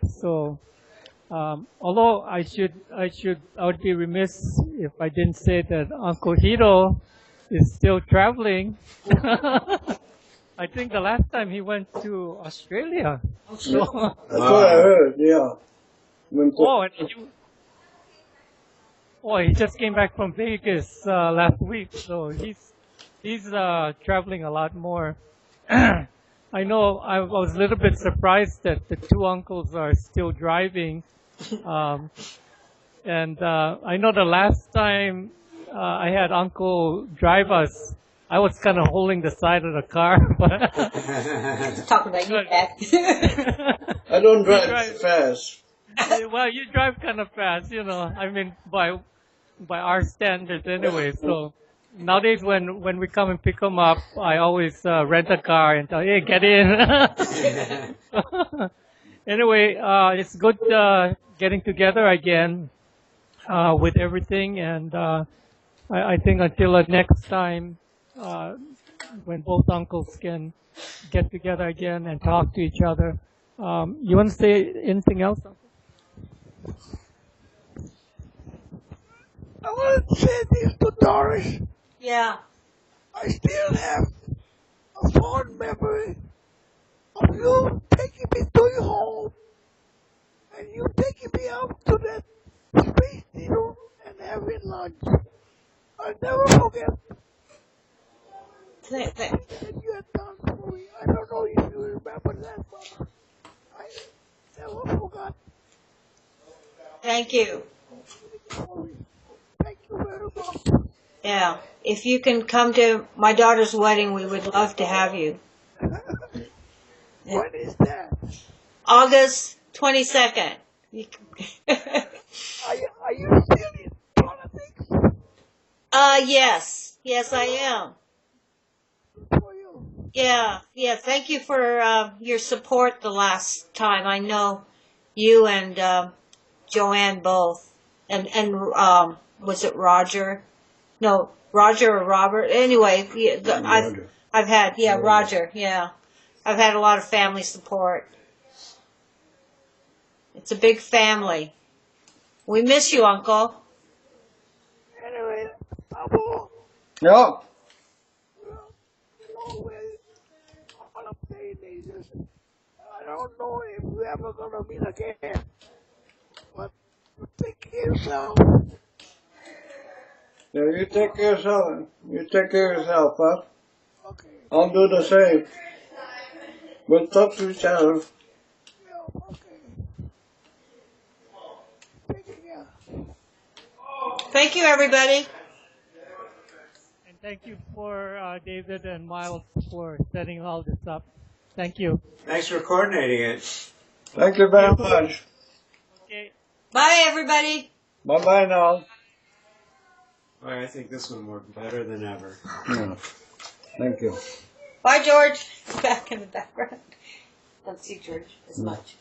Speaker 3: So, although I would be remiss if I didn't say that Uncle Hiro is still traveling. I think the last time he went to Australia. So,
Speaker 6: That's what I heard, yeah.
Speaker 3: He just came back from Vegas last week, so he's traveling a lot more. I know I was a little bit surprised that the two uncles are still driving. And I know the last time I had Uncle drive us, I was kind of holding the side of the car. But
Speaker 19: talking about you, Dad.
Speaker 6: I don't drive fast.
Speaker 3: Well, you drive kind of fast, you know. I mean, by our standards anyway. So, nowadays when we come and pick them up, I always rent a car and tell, hey, get in. Anyway, it's good getting together again with everything, and I think until next time, when both uncles can get together again and talk to each other. You want to say anything else, Uncle?
Speaker 18: I want to say this to Doris.
Speaker 19: Yeah.
Speaker 18: I still have a fond memory of you taking me to your home and you taking me out to that space needle and having lunch. I'll never forget that you had done for me. I don't know if you remember that, but I never forgot.
Speaker 19: Thank you.
Speaker 18: Thank you very much.
Speaker 19: Yeah. If you can come to my daughter's wedding, we would love to have you.
Speaker 18: When is that?
Speaker 19: August 22nd.
Speaker 18: Are you still in politics?
Speaker 19: Yes. Yes, I am. Yeah. Yeah. Thank you for your support the last time. I know you and Joanne both. And was it Roger? No, Roger or Robert. Anyway, I've had, Roger, yeah. I've had a lot of family support. It's a big family. We miss you, Uncle.
Speaker 18: Anyway, Pablo.
Speaker 6: Yeah.
Speaker 18: All I'm saying is just, I don't know if we're ever gonna meet again, but take care of yourself.
Speaker 6: Yeah, you take care of yourself. You take care of yourself, huh? Okay. I'll do the same. We'll talk to each other.
Speaker 19: Thank you, everybody.
Speaker 3: And thank you for David and Miles for setting all this up. Thank you.
Speaker 1: Thanks for coordinating it.
Speaker 6: Thank you very much.
Speaker 3: Okay.
Speaker 19: Bye, everybody.
Speaker 6: Bye-bye now.
Speaker 1: Boy, I think this one worked better than ever.
Speaker 6: Yeah. Thank you.
Speaker 19: Bye, George. Back in the background. Don't see George as much.